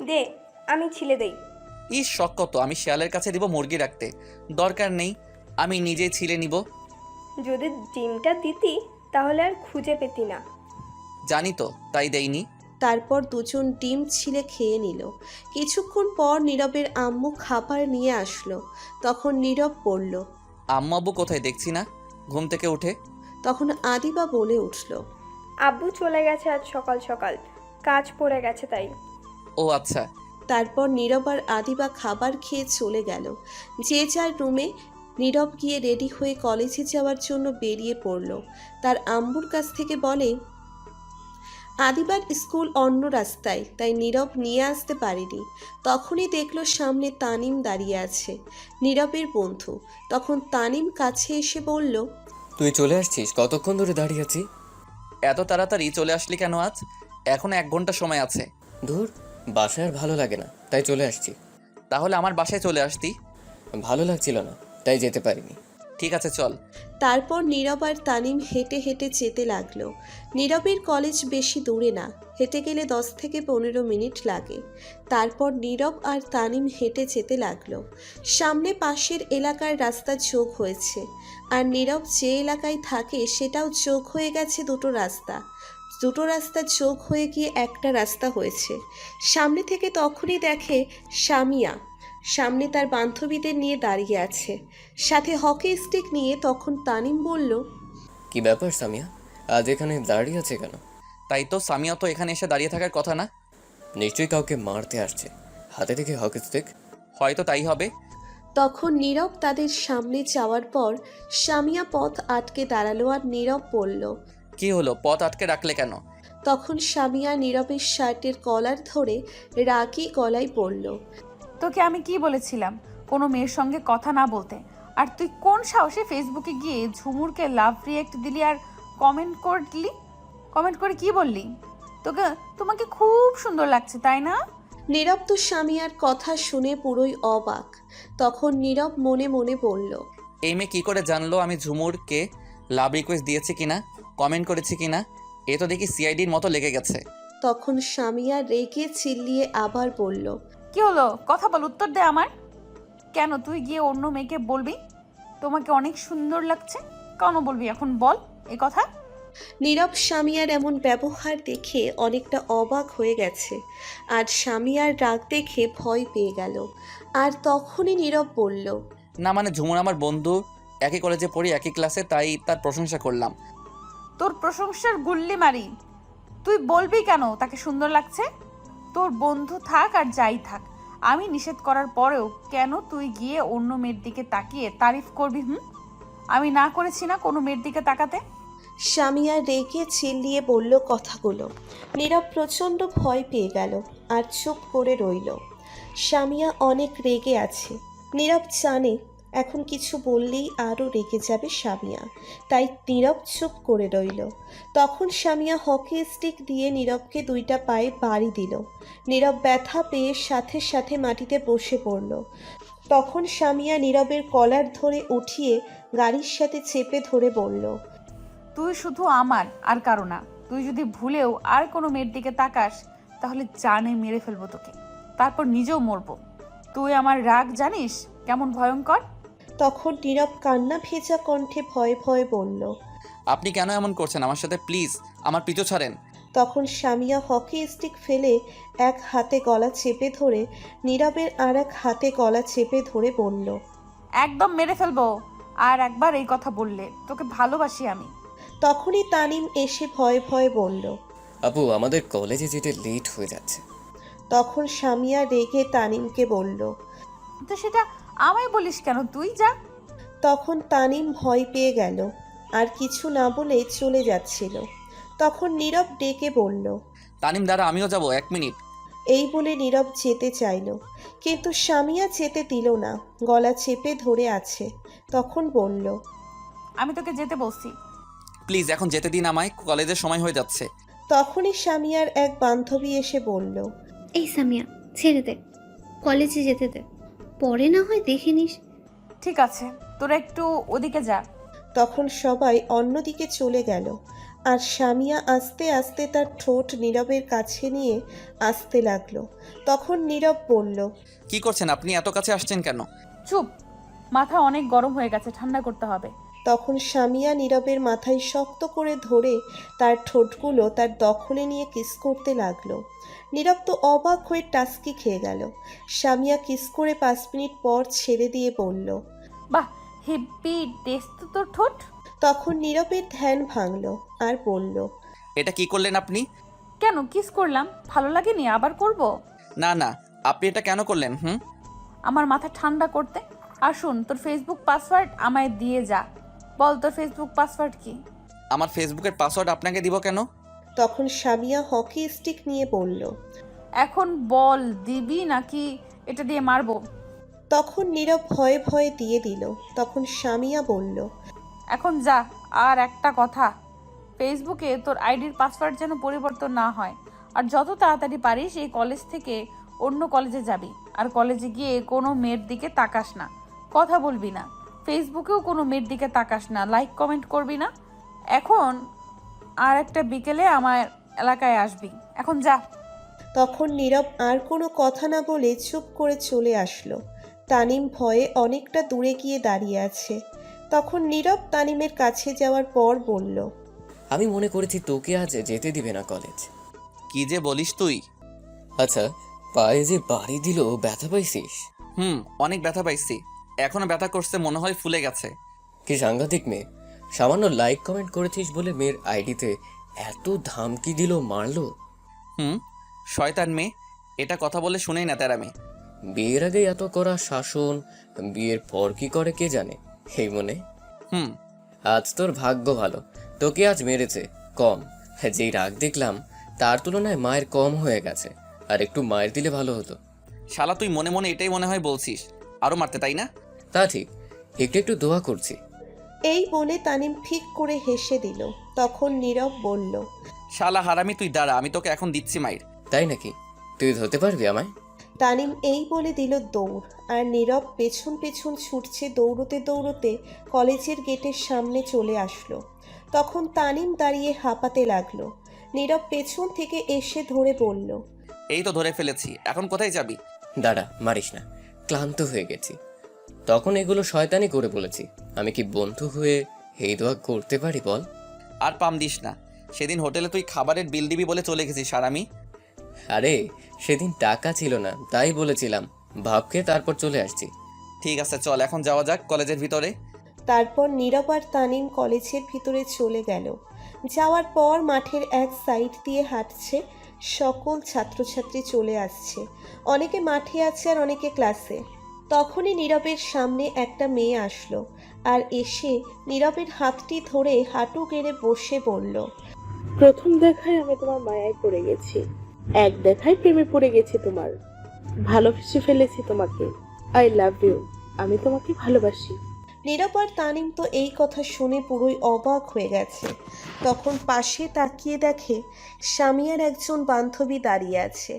দে, আমি ছিলে দেই। শখ কত, আমি শিয়ালের কাছে দিব মুরগি রাখতে, দরকার নেই, আমি নিজেই ছিলে নিব। যদি ডিমটা দিতি তাহলে আর খুঁজে পেতি না। জানি তো, তাই দেইনি। তারপর দুজন ডিম ছিলে খেয়ে নিল। কিছুক্ষণ পর নীরবের আম্মু খাবার নিয়ে আসলো। তখন নীরব বলল, আম্মু আব্বু কোথায় দেখছি না ঘুম থেকে উঠে। তখন আদিবা বলে উঠল, আব্বু চলে গেছে আজ সকাল সকাল, কাজ পড়ে গেছে তাই। ও আচ্ছা। তারপর নীরব আর আদিবা খাবার খেয়ে চলে গেল। যে যার রুমে। নীরব গিয়ে রেডি হয়ে কলেজে যাওয়ার জন্য বেরিয়ে পড়ল। তার আম্মুর কাছ থেকে বলে, আদিবার স্কুল অন্য রাস্তায়, তাই নীরব নিয়ে আসতে পারেনি। তখনই দেখলো সামনে তানিম দাঁড়িয়ে আছে, নীরবের বন্ধু। তখন তানিম কাছে এসে বলল, তুই চলে আসছিস? কতক্ষণ ধরে দাঁড়িয়ে আছি। এত তাড়াতাড়ি চলে আসলি কেন আজ? এখনো 1 ঘন্টা সময় আছে। ধুর, বাসায় আর ভালো লাগে না, তাই চলে আসছি। তাহলে আমার বাসায় চলে আসতি। ভালো লাগছিল না, তাই যেতে পারিনি। ঠিক আছে চল। তারপর নীরব আর তানিম হেঁটে হেঁটে যেতে লাগলো। নীরবের কলেজ বেশি দূরে না, হেঁটে গেলে 10 থেকে 15 মিনিট লাগে। তারপর নীরব আর তানিম হেঁটে যেতে লাগলো। সামনে পাশের এলাকার রাস্তা যোগ হয়েছে, আর নীরব যে এলাকায় থাকে সেটাও যোগ হয়ে গেছে দুটো রাস্তা। দুটো রাস্তা যোগ হয়ে গিয়ে একটা রাস্তা হয়েছে। সামনে থেকে তখনই দেখে সামিয়া সামনে তার বান্ধবীদের নিয়ে দাঁড়িয়ে আছে, সাথে হকি স্টিক নিয়ে। তখন তানিম বলল, কি ব্যাপার সামিয়া, আজ এখানে দাঁড়িয়ে আছে কেন? তাই তো, সামিয়া তো এখানে এসে দাঁড়িয়ে থাকার কথা না। নিশ্চয়ই কাউকে মারতে আসছে, হাতে থেকে হকি স্টিক। হয়তো তাই হবে। তখন নীরব তাদের সামনে যাওয়ার পর সামিয়া পথ আটকে দাঁড়ালো আর নীরব বলল। কি হলো, পথ আটকে রাখলে কেন? তখন সামিয়া নীরবের শার্টের কলার ধরে রাগী গলায় বলল। তোকে আমি কি বলেছিলাম কোনো মেয়ের সঙ্গে কথা না বলতে? আর তুই কোন সাহসে ফেসবুকে গিয়ে ঝুমুরকে লাভ রিয়েক্ট দিলি আর কমেন্ট করলি? কমেন্ট করে কি বললি? তোমাকে খুব সুন্দর লাগছে, তাই না? নীরব তো সামিয়ার কথা শুনে পুরোই অবাক। তখন নীরব মনে মনে বলল। এই মেয়ে কী করে জানলো আমি ঝুমুরকে লাভ রিকোয়েস্ট দিয়েছি কিনা, কমেন্ট করেছি কিনা? এ তো দেখি সিআইডির মতো লেগে গেছে। তখন সামিয়া রেগে চিল্লিয়ে আবার বলল। কি হলো, কথা বল, উত্তর দে আমার। কেন তুই গিয়ে অন্য মেয়েকে বলবি তোমাকে অনেক সুন্দর লাগছে? কেন বলবি এখন বল এই কথা? নীরব সামিয়ার এমন ব্যবহার দেখে অনেকটা অবাক হয়ে গেছে আর সামিয়ার রাগ দেখে ভয় পেয়ে গেল। আর তখনই নীরব বলল। না মানে ঝুমুর আমার বন্ধু, একই কলেজে পড়ি, একই ক্লাসে, তাই তার প্রশংসা করলাম। তোর প্রশংসার গুল্লি মারি। তুই বলবি কেন তাকে সুন্দর লাগছে? তোর বন্ধু থাক আর যাই থাক, আমি নিষেধ করার পরেও কেন তুই গিয়ে অন্য মেয়ের দিকে তাকিয়ে তারিফ করবি? আমি না করেছি না কোনো মেয়ের দিকে তাকাতে? সামিয়া রেগে চিল্লিয়ে বলল কথাগুলো। নীরব প্রচণ্ড ভয় পেয়ে গেল আর চুপ করে রইল। সামিয়া অনেক রেগে আছে। নীরব জানে এখন কিছু বললেই আরও রেগে যাবে সামিয়া, তাই নীরব চুপ করে রইল। তখন সামিয়া হকি স্টিক দিয়ে নীরবকে দুইটা পায়ে বাড়ি দিল। নীরব ব্যথা পেয়ে সাথে সাথে মাটিতে বসে পড়ল। তখন সামিয়া নীরবের কলার ধরে উঠিয়ে গাড়ির সাথে চেপে ধরে বলল। তুই শুধু আমার আর কারো না। তুই যদি ভুলেও আর কোনো মেয়ের দিকে তাকাস তাহলে জানে মেরে ফেলবো তোকে, তারপর নিজেও মরবো। তুই আমার রাগ জানিস কেমন ভয়ঙ্কর? তখন নীরব কান্না ভেজা কণ্ঠে ভয়ে ভয়ে বলল। আপনি কেন এমন করছেন আমার সাথে? প্লিজ আমার পিছু ছাড়েন। তখন সামিয়া হকি স্টিক ফেলে এক হাতে গলা চেপে ধরে নীরবের আর এক হাতে গলা চেপে ধরে বলল। একদম মেরে ফেলবো আর একবার এই কথা বললে। তোকে ভালোবাসি আমি। তখনই তানিম এসে ভয়ে ভয়ে বলল। আপু, আমাদের কলেজে যেতে লেট হয়ে যাচ্ছে। তখন সামিয়া রেগে তানিমকে বলল। তো সেটা আমায় বলিস কেন? তুই যা। তখন তানিম ভয় পেয়ে গেল আর কিছু না বলে চলে যাচ্ছিল। তখন নীরব ডেকে বলল। তানিম দাঁড়া, আমিও যাব, 1 মিনিট। এই বলে নীরব যেতে চাইল, কিন্তু সামিয়া যেতে দিল না, গলা চেপে ধরে আছে। তখন বলল। আমি তোকে যেতে বলছি। প্লিজ এখন যেতে দিন আমায়, কলেজের সময় হয়ে যাচ্ছে। তখনই সামিয়ার এক বান্ধবী এসে বলল। এই সামিয়া, ছেড়ে দে, কলেজে যেতে দে, পরে না হয় দেখে নিস। ঠিক আছে, তোরা একটু ওদিকে যা। তখন সবাই অন্যদিকে চলে গেল আর সামিয়া আস্তে আস্তে তার ঠোঁট নীরবের কাছে নিয়ে আসতে লাগলো। তখন নীরব বলল। কি করছেন আপনি? এত কাছে আসছেন কেন? চুপ, মাথা অনেক গরম হয়ে গেছে, ঠান্ডা করতে হবে। তখন সামিয়া নীরবের মাথায় শক্ত করে ধরে তার ঠোঁটগুলো তার দখলে নিয়ে কিস করতে লাগলো। নীরব তো অবাক হয়ে টাস্কি খেয়ে গেল। সামিয়া কিস করে 5 মিনিট পর ছেড়ে দিয়ে বলল। বাহ, হেব্বি টেস্ট তো তোর ঠোঁট। তখন নীরবের ধ্যান ভাঙল আর বলল। এটা কি করলেন আপনি? কেন কিস করলাম? ভালো লাগেনি? আবার করব? না না, আপনি এটা কেন করলেন? আমার মাথা ঠান্ডা করতে। আর শুন, তোর ফেসবুক পাসওয়ার্ড আমায় দিয়ে যা। বল তোর ফেসবুক পাসওয়ার্ড কি? আমার ফেসবুকের পাসওয়ার্ড আপনাকে দিব কেন? তখন সামিয়া হকি স্টিক নিয়ে বলল। এখন বল, দিবি নাকি এটা দিয়ে মারবো? তখন নীরব ভয়ে ভয়ে দিয়ে দিল। তখন সামিয়া বলল। এখন যা। আর একটা কথা, ফেসবুকে তোর আইডির পাসওয়ার্ড যেন পরিবর্তন না হয়। আর যত তাড়াতাড়ি পারিস এই কলেজ থেকে অন্য কলেজে যাবি। আর কলেজে গিয়ে কোনো মেয়ের দিকে তাকাস না, কথা বলবি না, ফেসবুকেও কোনো মেয়ের দিকে তাকাস না, লাইক কমেন্ট করবি না। এখন আর একটা বিকেলে আমার এলাকায় আসবি। এখন যা। তখন নীরব আর কোনো কথা না বলে চুপ করে চলে আসলো। তানিম ভয়ে অনেকটা দূরে গিয়ে দাঁড়িয়ে আছে। তখন নীরব তানিমের কাছে যাওয়ার পর বলল। আমি মনে করেছি তোকে আজ যেতে দিবে না কলেজ। কি যে বলিস তুই? আচ্ছা, পায়ে যে বাড়ি দিল, ব্যথা পাইছিস? অনেক ব্যথা পাইছি, এখনো ব্যথা করছে, মনে হয় ফুলে গেছে। কি সাংঘাতিক মেয়ে! সামান্য লাইক কমেন্ট করেছিস বলে মেয়ের আইডিতে এত ধামকি দিল, মারলো। শয়তান মেয়ে, এটা কথা বলে শুনেই না তেরা মেয়ে। বিয়ের আগে এত করা শাসন, বিয়ের পর কি করে কে জানে। এই মনে হুম। আজ তোর ভাগ্য ভালো, তোকে আজ মেরেছে কম। যেই রাগ দেখলাম তার তুলনায় মায়ের কম হয়ে গেছে, আর একটু মায়ের দিলে ভালো হতো। শালা তুই মনে মনে এটাই মনে হয় বলছিস, আরও মারতে তাই না? তা ঠিক, একটু একটু দোয়া করছি। এই বলে তানিম ঠিক করে হেসে দিল। তখন নীরব বলল, শালা হারামি তুই দাঁড়া, আমি তোকে এখন দিচ্ছি মাইর। তাই নাকি? তুই ধরতে পারবি আমায়? তানিম এই বলে দিল দৌড়, আর নীরব পেছন পেছন ছুটছে। দৌড়তে দৌড়তে কলেজের গেটের সামনে চলে আসলো। তখন তানিম দাঁড়িয়ে হাঁপাতে লাগলো। নীরব পেছন থেকে এসে ধরে বলল, এই তো ধরে ফেলেছি, এখন কোথায় যাবি? দাঁড়া, মারিস না, ক্লান্ত হয়ে গেছি। তখন এগুলো শয়তানি করে বলেছি, আমি কি বন্ধু হয়ে এই দোয়া করতে পারি বল? আর পাম দিস না, সেদিন হোটেলে তুই খাবারের বিল দিবি বলে চলে গেছিস হারামি। আরে সেদিন টাকা ছিল না, তাই বলেছিলাম ভাবকে, তারপর চলে আসছি। ঠিক আছে চল এখন যাওয়া যাক কলেজের ভিতরে। তারপর নীরব আর তানিম কলেজের ভিতরে চলে গেল। যাওয়ার পর মাঠের এক সাইড দিয়ে হাঁটছে। সকল ছাত্রছাত্রী চলে আসছে, অনেকে মাঠে আছে আর অনেকে ক্লাসে। তখনই নীরবের সামনে একটা মেয়ে আসলো, আর এসে নীরবের হাতটি ধরে হাঁটু গেড়ে বসে বলল, প্রথম দেখায় আমি তোমার মায়ায় পড়ে গেছি, এক দেখায় প্রেমে পড়ে গেছি তোমার, ভালোবেসে ফেলেছি তোমাকে। আই লাভ ইউ, আমি তোমাকে ভালোবাসি। নীরব আর তানিম তো এই কথা শুনে পুরোই অবাক হয়ে গেছে। তখন পাশে তাকিয়ে দেখে সামিয়ার একজন বান্ধবী দাঁড়িয়ে আছে।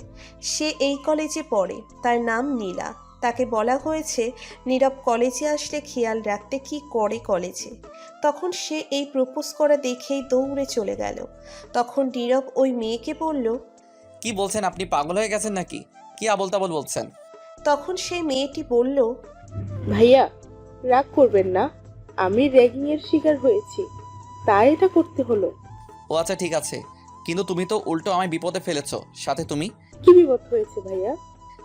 সে এই কলেজে পড়ে, তার নাম নীলা। তাকে বলা হয়েছে নীরব কলেজে আসলে খেয়াল রাখতে কি করে কলেজে। তখন সে এই প্রপোজ করা দেখেই দৌড়ে চলে গেল। তখন নীরব ওই মেয়েকে বলল, কি বলছেন আপনি, পাগল হয়ে গেছেন নাকি? কি আবল তাবল বলছেন? তখন সেই মেয়েটি বলল, ভাইয়া রাগ করবেন না, আমি র্যাগিং এর শিকার হয়েছি, তাই এটা করতে হলো। ও আচ্ছা ঠিক আছে, কিন্তু তুমি তো উল্টো আমায় বিপদে ফেলেছো। সাথে তুমি কি বিপদ হয়েছে ভাইয়া?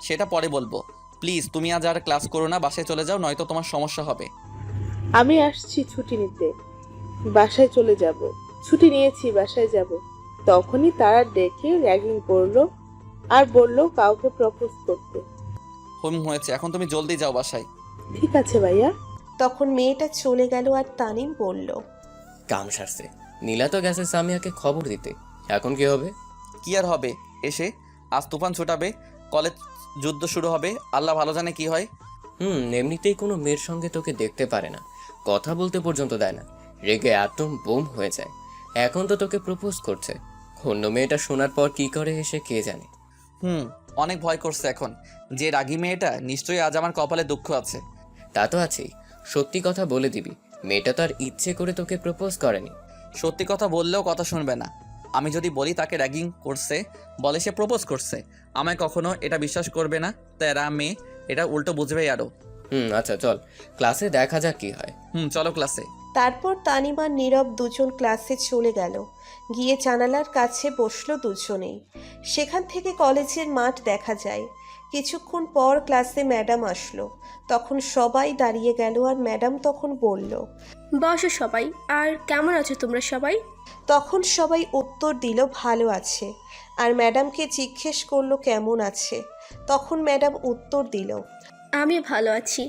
সেটা পরে বলবো। প্লিজ তুমি আজ আর ক্লাস করো না, বাসায় চলে যাও, নয়তো তোমার সমস্যা হবে। আমি আসছি ছুটি নিতে, বাসায় চলে যাব। ছুটি নিয়েছি, বাসায় যাব। তখনই তারা ডেকে র্যাগিং করলো আর বলল কাউকে প্রপোজ করতে। হুম হয়েছে, এখন তুমি জলদি যাও বাসায়। ঠিক আছে ভাইয়া। তখন মেয়েটা চলে গেল। আর তানিম বলল, কাম সারছে, নীলা তো গেছে সামিয়াকে খবর দিতে, এখন কি হবে? কি আর হবে, এসে আজ তুফান ছুটাবে, কলেজ যুদ্ধ শুরু হবে, আল্লাহ ভালো জানে কি হয়। এমনিতেই কোনো মেয়ের সঙ্গে তোকে দেখতে পারে না, কথা বলতে পর্যন্ত দেয় না, রেগে অ্যাটম বোম হয়ে যায়। এখন তো তোকে প্রপোজ করছে, অন্য মেয়েটা শোনার পর কি করে এসে কে জানে। অনেক ভয় করছে এখন, যে রাগী মেয়েটা নিশ্চয়ই আজ আমার কপালে দুঃখ আছে। তা তো আছেই, সত্যি কথা বলে দিবি, মেয়েটা তার ইচ্ছে করে তোকে প্রপোজ করেনি। সত্যি কথা বললেও কথা শুনবে না। আমি যদি বলি তাকে র্যাগিং করছে, বলে সে প্রপোজ করছে, আমায় কখনো এটা বিশ্বাস করবে না। তাই মেয়ে এটা উল্টো বুঝবেই আরো। আচ্ছা চল, ক্লাসে দেখা যাক কি হয়। চলো ক্লাসে। তারপর তানিম আর নীরব দুজন ক্লাসে চলে গেল। গিয়ে জানালার কাছে বসলো দুজনেই। সেখান থেকে কলেজের মাঠ দেখা যায়। কিছুক্ষণ পর ক্লাসে ম্যাডাম আসলো। তখন সবাই দাঁড়িয়ে গেল। আর ম্যাডাম তখন বলল, বসো সবাই। আর কেমন আছো তোমরা সবাই? তখন সবাই উত্তর দিল ভালো আছে। আর ম্যাডামকে জিজ্ঞেস করলো কেমন আছে। তখন ম্যাডাম উত্তর দিল, আমি ভালো আছি।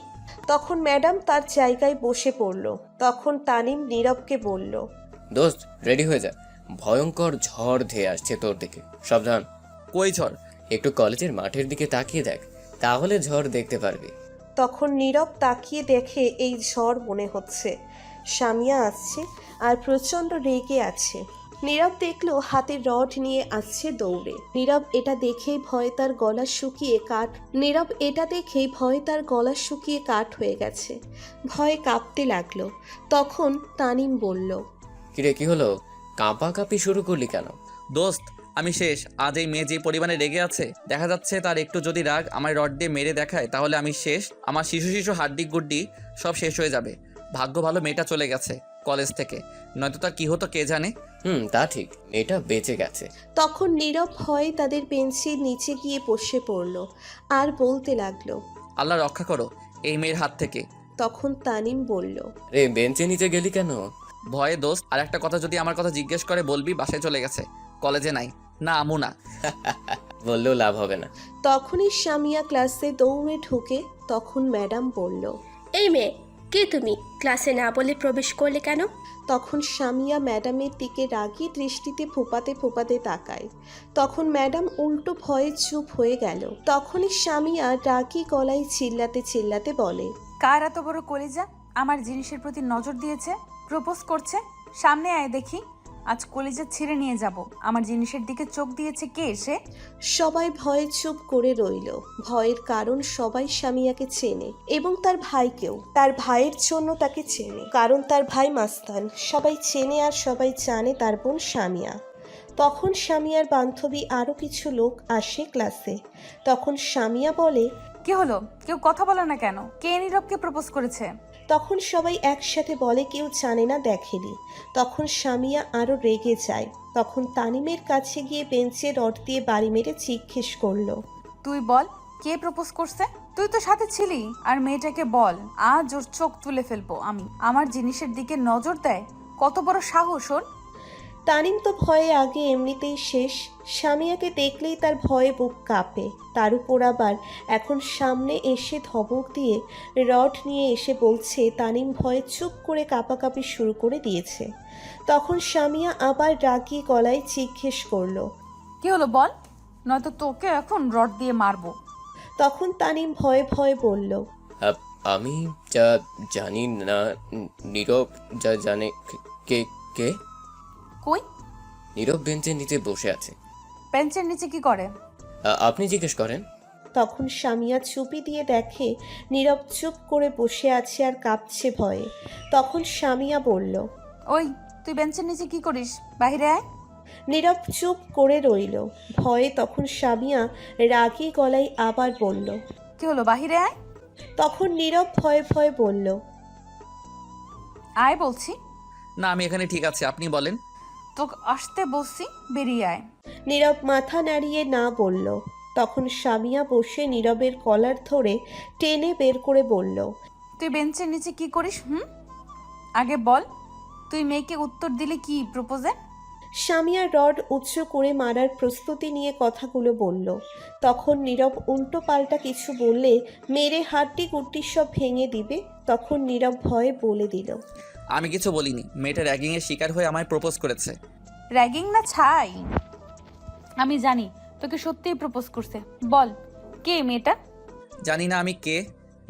তখন ম্যাডাম তার জায়গায় বসে পড়ল। তখন তানিম নীরবকে বলল, দোস্ত রেডি হয়ে যা, ভয়ঙ্কর ঝড় ধেয়ে আসছে তোর দিকে, সাবধান। কই ঝড়? একটু কলেজের মাঠের দিকে তাকিয়ে দেখ, তাহলে ঝড় দেখতে পারবি। তখন নীরব তাকিয়ে দেখে এই ঝড় মনে হচ্ছে সামিয়া আসছে আর প্রচণ্ড রেগে আছে। নীরব দেখলো হাতে রড নিয়ে আসছে দৌড়ে। নীরব এটা দেখেই ভয়ে তার গলা শুকিয়ে কাঠ হয়ে গেছে। ভয়ে কাঁপতে লাগলো। তখন তানিম বলল, কিরে কি হলো, কাঁপাকাঁপি শুরু করলি কেন? দোস্ত আমি শেষ। আজ এই মেয়ে যে পরিমাণে রেগে আছে, দেখা যাচ্ছে তার একটু যদি রাগ আমার রড দিয়ে মেরে দেখায় তাহলে আমি শেষ। আমার শিশু হাড্ডি গুড্ডি সব শেষ হয়ে যাবে। ভাগ্য ভালো মেয়েটা চলে গেছে কলেজ থেকে, নয়তো তার কি হতো কে জানে। তা ঠিক, মেয়েটা বেঁচে গেছে। তখন নীরব ভয়ে তাদের বেঞ্চের নিচে গিয়ে বসে পড়ল আর বলতে লাগলো, আল্লাহ রক্ষা করো এই মেয়ের হাত থেকে। তখন তানিম বলল, রে বেঞ্চে নিচে গেলি কেন? ভয়ে দোস্ত। আর একটা কথা, যদি আমার কথা জিজ্ঞেস করে বলবি বাসায় চলে গেছে, কলেজে নাই। না আমু না। বললেও লাভ হবে না। তখনই সামিয়া ক্লাসে দৌড়ে ঢুকে। তখন ম্যাডাম বলল। এই মেয়ে, কে তুমি? ক্লাসে না বলে প্রবেশ করলে কেন? তখন সামিয়া ম্যাডামের দিকে রাগী দৃষ্টিতে ফোপাতে ফোপাতে তাকায়। তখন ম্যাডাম উল্টো ভয়ে চুপ হয়ে গেল। তখনই সামিয়া রাগী গলায় চিল্লাতে চিল্লাতে বলে। কার এত বড় কলিজা আমার জিনিসের প্রতি নজর দিয়েছে, প্রপোজ করছে? সামনে আয় দেখি, আজ কলিজা ছিঁড়ে নিয়ে যাব। আমার জিনিসের দিকে চোখ দিয়েছে কে সে? সবাই ভয়ে চুপ করে রইল। ভয়ের কারণ সবাই সামিয়াকে চেনে এবং তার ভাইকেও। তার ভাইয়ের জন্য তাকে চেনে, কারণ তার ভাই মাস্তান। সবাই চেনে আর সবাই জানে তার বোন সামিয়া। তখন সামিয়ার বান্ধবী আরও কিছু লোক আসে ক্লাসে। তখন সামিয়া বলে। কি হলো, কেউ কথা বলে না কেন? কে নীরবকে প্রপোজ করেছে? তখন সবাই একসাথে বলে কেউ জানে না, দেখেনি। তখন সামিয়া আরও রেগে যায়। তখন তানিমের কাছে গিয়ে বেঞ্চে রড দিয়ে বাড়ি মেরে জিজ্ঞেস করলো। তুই বল, কে প্রপোজ করছে? তুই তো সাথে ছিলি। আর মেয়েটাকে বল, আজ ওর চোখ তুলে ফেলবো আমি। আমার জিনিসের দিকে নজর দেয়, কত বড় সাহস ওর! তানিম তো ভয়ে আগে এমনিতেই শেষ। সামিয়াকে দেখলেই তার ভয়ে বুক কাঁপে। তার উপর আবার এখন সামনে এসে ধমক দিয়ে রড নিয়ে এসে বলছে। তানিম ভয়ে চুপ করে কাঁপাকাঁপি শুরু করে দিয়েছে। তখন সামিয়া আবার রাগী গলায় জিজ্ঞেস করলো। কি হলো বল, নয়তো তোকে এখন রড দিয়ে মারবো। তখন তানিম ভয়ে ভয়ে বলল। আমি যা জানি না, নীরব যা জানে। কে কে? কই? নীরব বেঞ্চের নিচে বসে আছে। বেঞ্চের নিচে কি করে? আপনি জিজ্ঞেস করেন। তখন সামিয়া চুপি দিয়ে দেখে নীরব চুপ করে বসে আছে আর কাঁপছে ভয়ে। তখন সামিয়া বলল। ওই, তুই বেঞ্চের নিচে কি করিস? বাইরে আয়। নীরব চুপ করে রইল ভয়ে। তখন সামিয়া রাগী গলায় আবার বলল। কি হলো, বাহিরে আয়। তখন নীরব ভয়ে ভয়ে বলল। আয় বলছি। না, আমি এখানে ঠিক আছে, আপনি বলেন। তোকে আসতে বলছি, বেরিয়ে আয়। নীরব মাথা নাড়িয়ে না বলল। তখন সামিয়া বসে নীরবের কলার ধরে টেনে বের করে বলল। তুই বেঞ্চের নিচে কি করিস? আগে বল, তুই মেয়েকে উত্তর দিলে কি প্রপোজে? সামিয়া রড উঁচু করে মারার প্রস্তুতি নিয়ে কথাগুলো বলল। তখন নীরব উল্টো পাল্টা কিছু বললে মেরে হাড্ডি গুড্ডি সব ভেঙে দিবে। তখন নীরব ভয়ে বলে দিল। আমি কিছু বলিনি, মেয়েটা র্যাগিংয়ের শিকার হয়ে আমায় প্রপোজ করেছে। র্যাগিং না ছাই, আমি জানি তোকে সত্যিই প্রপোজ করছে। বল, কে মেয়েটা? জানি না আমি কে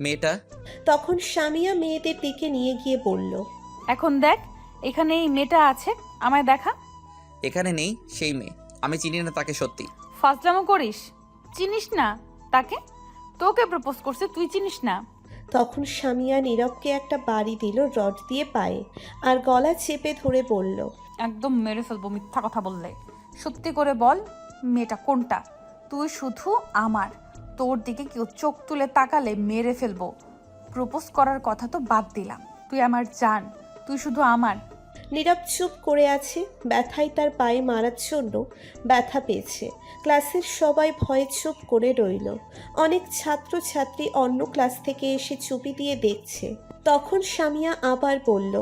মেয়েটা। তখন সামিয়া মেয়েদের দিকে নিয়ে গিয়ে বলল। এখন দেখ, এখানে এই মেয়েটা আছে, আমায় দেখা। এখানে নেই সেই মেয়ে, আমি চিনি না তাকে সত্যি। ফাজলামো করিস? চিনিস না তাকে? তোকে প্রপোজ করছে, তুই চিনিস না? তখন সামিয়া নীরবকে একটা বাড়ি দিল রড দিয়ে পায়ে আর গলা চেপে ধরে বলল। একদম মেরে ফেলবো মিথ্যা কথা বললে। সত্যি করে বল, মেয়েটা কোনটা? তুই শুধু আমার, তোর দিকে কেউ চোখ তুলে তাকালে মেরে ফেলবো। প্রপোজ করার কথা তো বাদ দিলাম, তুই আমার জান, তুই শুধু আমার। নীরব চুপ করে আছে। ব্যথায় তার পায়ে মারার জন্য ব্যথা পেয়েছে। ক্লাসের সবাই ভয়ে চুপ করে রইল। অনেক ছাত্রছাত্রী অন্য ক্লাস থেকে এসে চুপি দিয়ে দেখছে। তখন সামিয়া আবার বলল।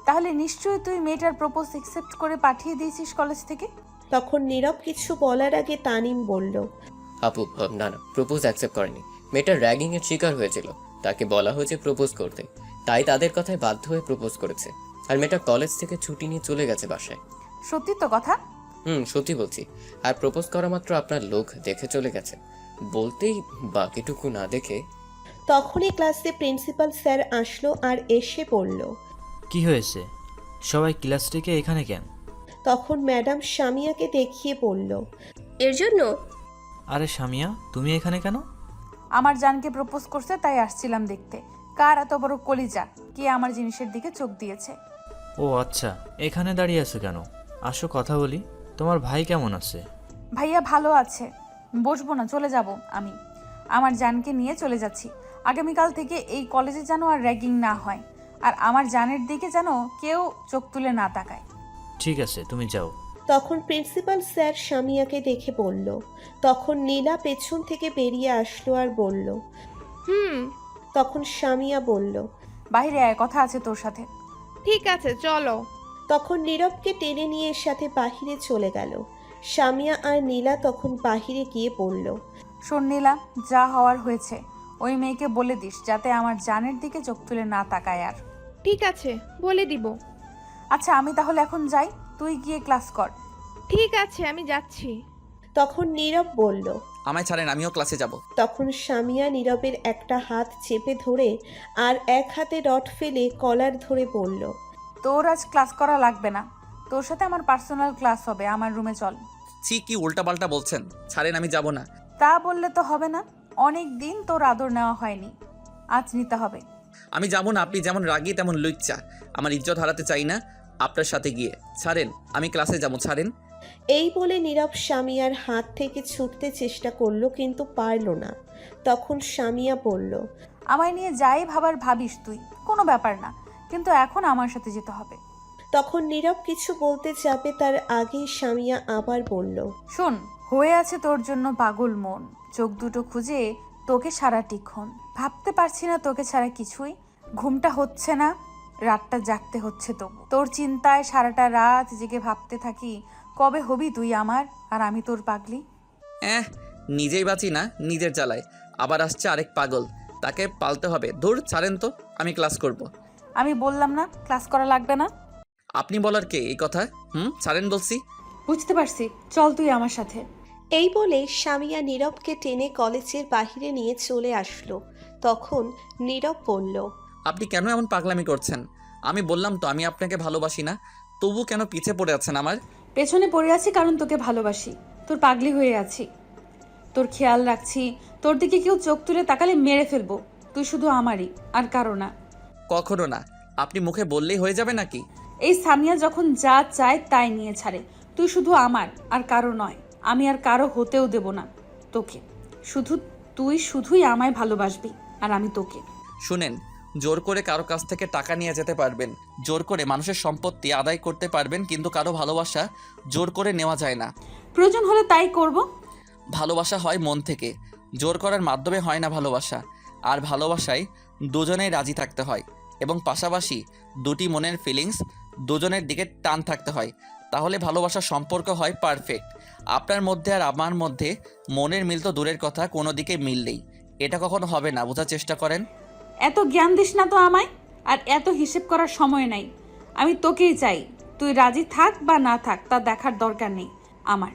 তাহলে নিশ্চয়ই তুই মেয়েটার প্রপোজ অ্যাকসেপ্ট করে পাঠিয়ে দিয়েছিস কলেজ থেকে? তখন নীরব কিছু বলার আগে তানিম বলল। আপু না না, প্রপোজ অ্যাকসেপ্ট করেনি। মেয়েটা র্যাগিংয়ের শিকার হয়েছিল, তাকে বলা হয়েছে প্রপোজ করতে, তাই তাদের কথায় বাধ্য হয়ে প্রপোজ করেছে। আর মেয়েটা কলেজ থেকে ছুটি নিয়ে চলে গেছে বাসায়। সত্যি তো কথা? সত্যি বলছি। আর প্রপোজ করা মাত্র আপনার লোক দেখে চলে গেছে, বলতেই বাকিটুকু না দেখে। তখনই ক্লাসে প্রিন্সিপাল স্যার আসলো আর এসে বলল। কি হয়েছে, সবাই ক্লাস থেকে এখানে কেন? তখন ম্যাডাম সামিয়াকে দেখিয়ে বলল। এর জন্য? আরে সামিয়া, তুমি এখানে কেন? আমার জানকে প্রপোজ করছে, তাই আসছিলাম দেখতে কার এত বড় কলিজা, কে আমার জিনিসের দিকে চোখ দিয়েছে। ও আচ্ছা, এখানে দাঁড়িয়ে আছো কেন? আসো কথা বলি। তোমার ভাই কেমন আছে? ভাইয়া ভালো আছে। বসবো না, চলে যাব আমি। আমার জানকে নিয়ে চলে যাচ্ছি। আগামীকাল থেকে এই কলেজে যেন আর র্যাগিং না হয়, আর আমার জানের দিকে যেন কেউ চোখ তুলে না তাকায়। ঠিক আছে, তুমি যাও। তখন প্রিন্সিপাল স্যার সামিয়াকে দেখে বলল। তখন নীলা পেছন থেকে বেরিয়ে আসলো আর বলল। তখন সামিয়া বলল। বাইরে আয়, কথা আছে তোর সাথে। ঠিক আছে, চলো। তখন নীরবকে টেনে নিয়ে এর সাথে বাহিরে চলে গেল। সামিয়া আর নীলা তখন বাহিরে গিয়ে পড়ল। শোন নীলা, যা হওয়ার হয়েছে। ওই মেয়েকে বলে দিস যাতে আমার জানের দিকে চোখ তুলে না তাকায় আর। ঠিক আছে, বলে দিব। আচ্ছা আমি তাহলে এখন যাই, তুই গিয়ে ক্লাস কর। ঠিক আছে, আমি যাচ্ছি। তখন নীরব বলল। আমায় ছাড়েন, আমিও ক্লাসে যাব। তখন সামিয়া নীরবের একটা হাত চেপে ধরে আর এক হাতে রড ফেলে কলার ধরে বলল। তোর আজ ক্লাস করা লাগবে না, তোর সাথে আমার পার্সোনাল ক্লাস হবে। আমার রুমে চল। ছি, কি উল্টাপাল্টা বলছেন, ছাড়েন, আমি যাব না। তা বললে তো হবে না, অনেক দিন তোর আদর নেওয়া হয়নি, আজ নিতে হবে। আমি যাব না, আপনি যেমন রাগী তেমন লুচ্চা। আমার ইজ্জত হারাতে চাই না আপনার সাথে গিয়ে। ছাড়েন, আমি ক্লাসে যাব, ছাড়েন। এই বলে নীরব সামিয়ার হাত থেকে ছুটতে চেষ্টা করলো, কিন্তু পারল না। তখন সামিয়া বলল। আমায় নিয়ে যাই ভাবার ভাবিস তুই, কোনো ব্যাপার না, কিন্তু এখন আমার সাথে যেতে হবে। তখন নীরব কিছু বলতে যাবে তার আগেই সামিয়া আবার বলল। শোন, হয়ে আছে তোর জন্য পাগল মন, চোখ দুটো খুঁজে তোকে সারাটিক্ষণ ভাবতে পারছি না তোকে ছাড়া কিছুই। ঘুমটা হচ্ছে না, রাতটা জাগতে হচ্ছে তবু তোর চিন্তায় সারাটা রাত জেগে ভাবতে থাকি কবে হবি তুই আমার আর আমি তোর পাগলি। নিজেই বাঁচি না নিজের জ্বালায়, আবার আসছে আরেক পাগল, তাকে পালতে হবে। ধুর, ছাড়েন তো, আমি ক্লাস করব। আমি বললাম না ক্লাস করা লাগবে না? আপনি বলার কে এই কথা? ছাড়েন বলছি। বুঝতে পারছি, চল তুই আমার সাথে। এই বলে সামিয়া নীরবকে টেনে কলেজের বাহিরে নিয়ে চলে আসলো। তখন নীরব বলল। আপনি কেন এমন পাগলামি করছেন? আমি বললাম তো আমি আপনাকে ভালোবাসি না, তবু কেন পিছে পড়ে আছেন আমার? পেছনে পড়ে আছি কারণ তোকে ভালোবাসি, তোর পাগলি হয়ে আছি, তোর খেয়াল রাখছি। তোর দিকে কেউ চোখ তুলে তাকালে মেরে ফেলবো। তুই শুধু আমারই, আর কারো না। কখনো না, আপনি মুখে বললেই হয়ে যাবে নাকি? এই সামিয়া যখন যা চায় তাই নিয়ে ছাড়ে। তুই শুধু আমার, আর কারো নয়। আমি আর কারো হতেও দেব না তোকে। তুই শুধুই আমায় ভালোবাসবি আর আমি তোকে। শুনেন, জোর করে কারো কাছ থেকে টাকা নিয়ে যেতে পারবেন, জোর করে মানুষের সম্পত্তি আদায় করতে পারবেন, কিন্তু কারো ভালোবাসা জোর করে নেওয়া যায় না। প্রয়োজন হলে তাই করব। ভালোবাসা হয় মন থেকে, জোর করার মাধ্যমে হয় না ভালোবাসা। আর ভালোবাসায় দুজনেই রাজি থাকতে হয়, এবং পাশাপাশি দুটি মনের ফিলিংস দুজনের দিকে টান থাকতে হয়, তাহলে ভালোবাসার সম্পর্ক হয় পারফেক্ট। আপনার মধ্যে আর আমার মধ্যে মনের মিল তো দূরের কথা, কোনো দিকে মিল নেই। এটা কখনো হবে না, বোঝার চেষ্টা করেন। এত জ্ঞান দিস না তো আমায়, আর এত হিসেব করার সময় নাই। আমি তোকেই চাই, তুই রাজি থাক বা না থাক তা দেখার দরকার নেই আমার।